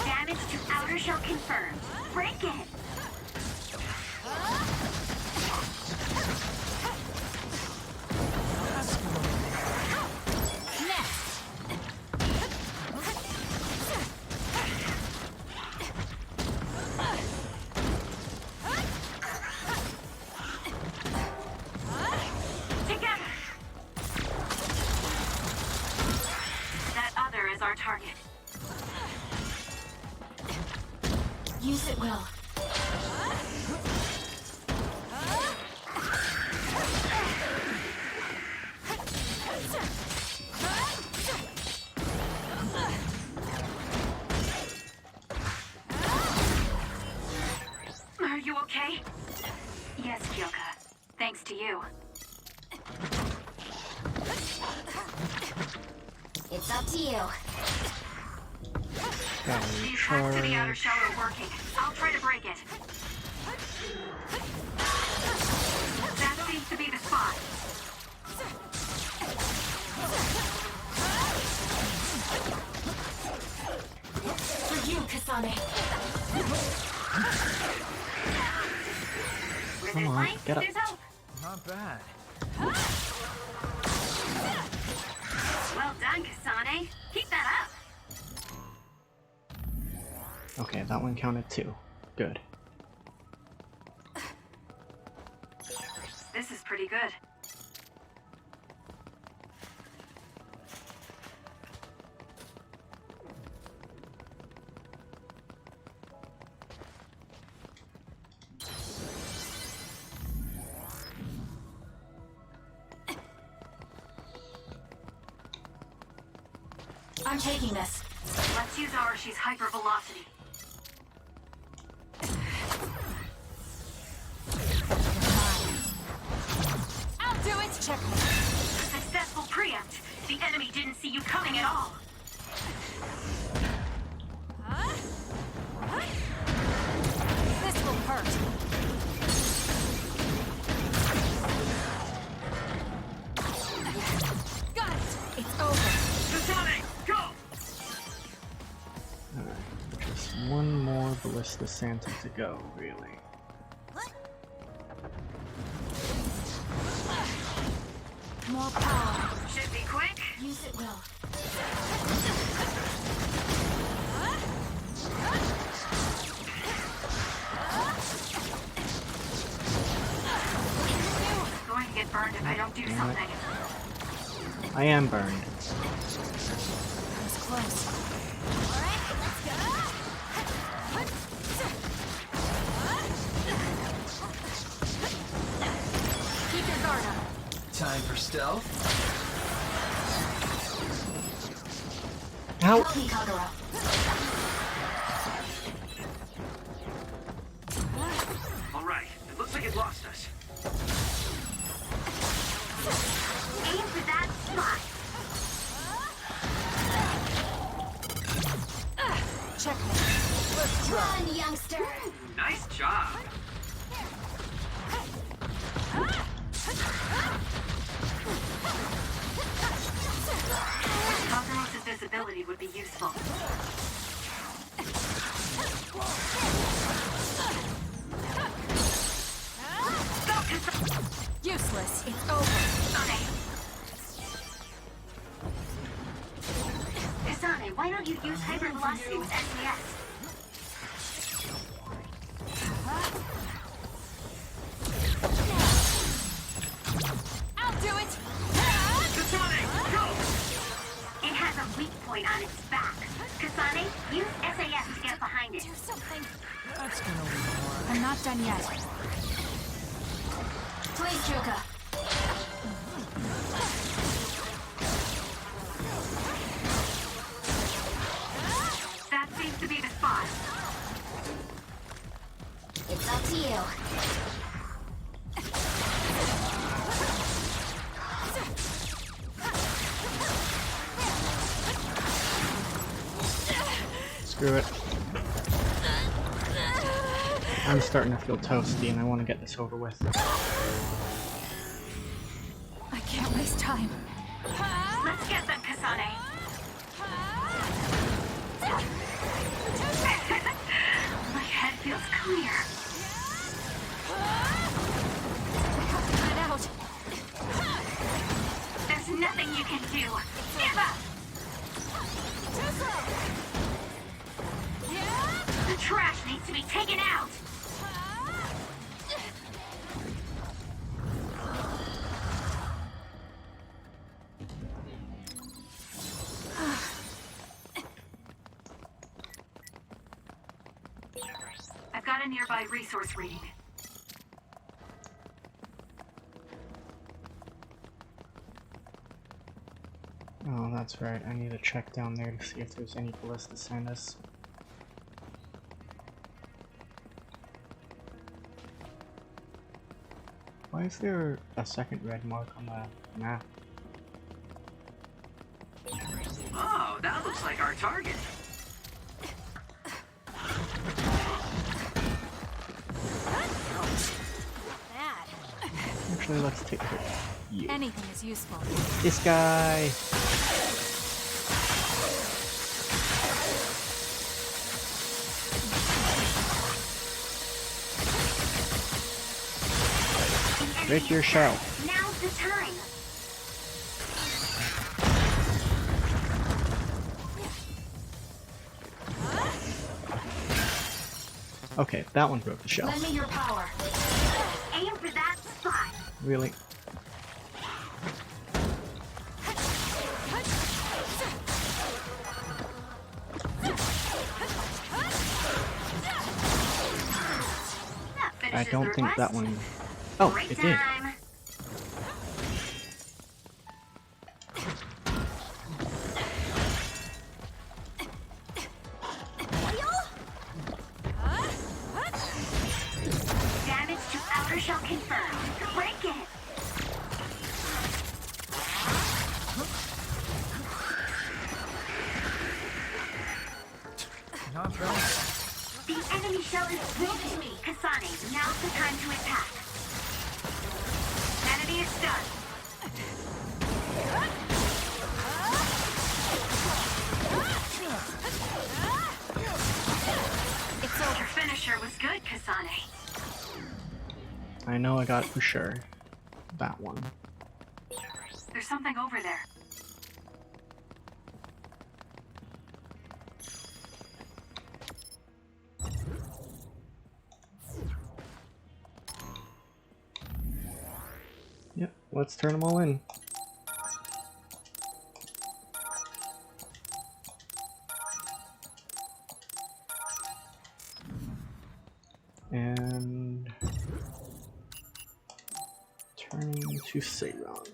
Damage to outer shell confirmed. Break it. Next. Together. That other is our target. Use it well. Are you okay? Yes, Kyoka. Thanks to you. It's up to you. Got These hacks to the outer recharge. shell are working. I'll try to break it. That seems to be the spot. For you, Kasane. With Come this on, light, get up. there's hope. Not bad. Well done, Kasane. Keep that up. Okay, that one counted too. Good. This is pretty good. I'm taking this. Let's use Arashi's hypervelocity. I'll do it. Check me. Successful preempt. The enemy didn't see you coming at all. This will hurt. Got it. It's over. Kasane, go! Alright, just one more Ballista Santa to go, really. More power. Should be quick. Use it well. Going to get burned if I don't do Damn it. something. I am burned. That was close. Alright, let's go. Keep your time for stealth. How? Help me, Kagura. All right, it looks like it lost us. Aim for that spot. Checkmate. Run, youngster. Nice job. Kaguro's visibility would be useful. Useless. It's over. Kasane, why don't you use hypervelocity with SES? I'll do it. Kasane, go! It has a weak point on its back. Kasane, use SAS to get behind it. Do something. That's gonna leave more. I'm not done yet. Please, Juka. That seems to be the spot. It's up to you. Screw it. I'm starting to feel toasty and I want to get this over with. I can't waste time. Let's get them, Kasane. My head feels clear. Get out. There's nothing you can do. Give up. The trash needs to be taken out. I've got a nearby resource reading. Oh, that's right. I need to check down there to see if there's any ballista send us. Why is there a second red mark on the map? Oh, that looks like our target. Actually, let's take care of you. Anything is useful. This guy! Break your shell. Now's the time. Okay, that one broke the shell. Lend me your power. Aim for that spot. Really? That I finishes don't the think that request. one... Oh, Break it did. time. Damage to outer shell confirmed. Break it. Not bad. The enemy shell is weak to me. Kasane, now's the time to attack. Enemy is stunned. Your finisher was good, Kasane. I know I got it for sure. That one. There's something over there. Yep, let's turn them all in. And Returning to Seiron.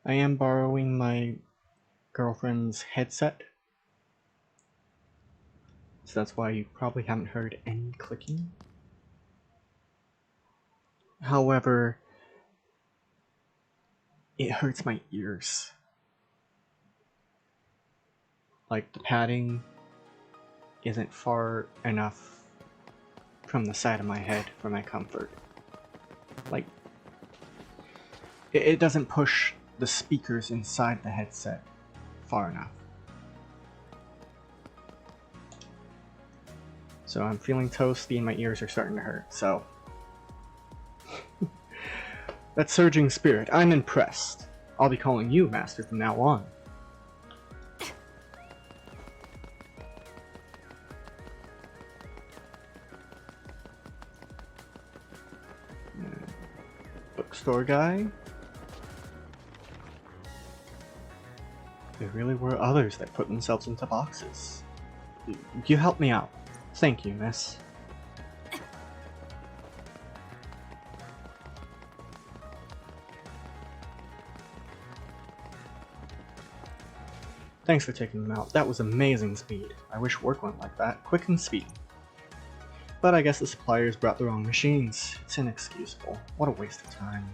I am borrowing my girlfriend's headset, so that's why you probably haven't heard any clicking. However, it hurts my ears. Like, the padding isn't far enough from the side of my head for my comfort. Like, it doesn't push the speakers inside the headset far enough. So I'm feeling toasty and my ears are starting to hurt, so... That surging spirit, I'm impressed. I'll be calling you Master from now on. Bookstore guy? There really were others that put themselves into boxes. You helped me out. Thank you, miss. Thanks for taking them out. That was amazing speed. I wish work went like that, quick and speedy. But I guess the suppliers brought the wrong machines. It's inexcusable. What a waste of time.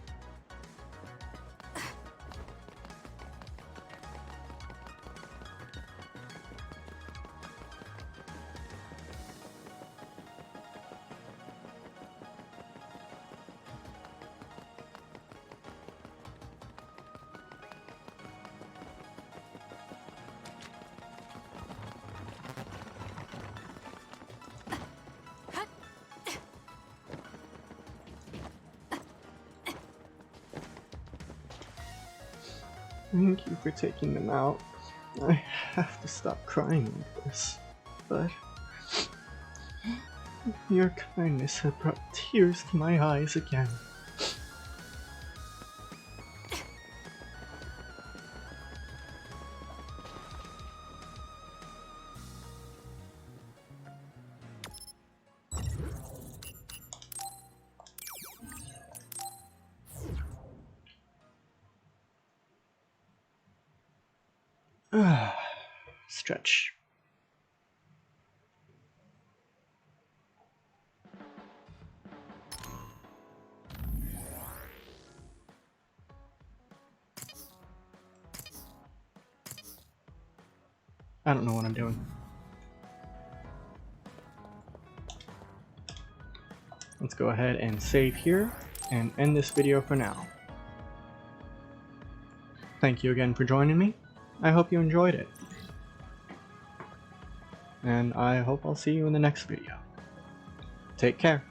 Thank you for taking them out. I have to stop crying like this, but your kindness had brought tears to my eyes again. Stretch. I don't know what I'm doing. Let's go ahead and save here and end this video for now. Thank you again for joining me. I hope you enjoyed it. And I hope I'll see you in the next video. Take care.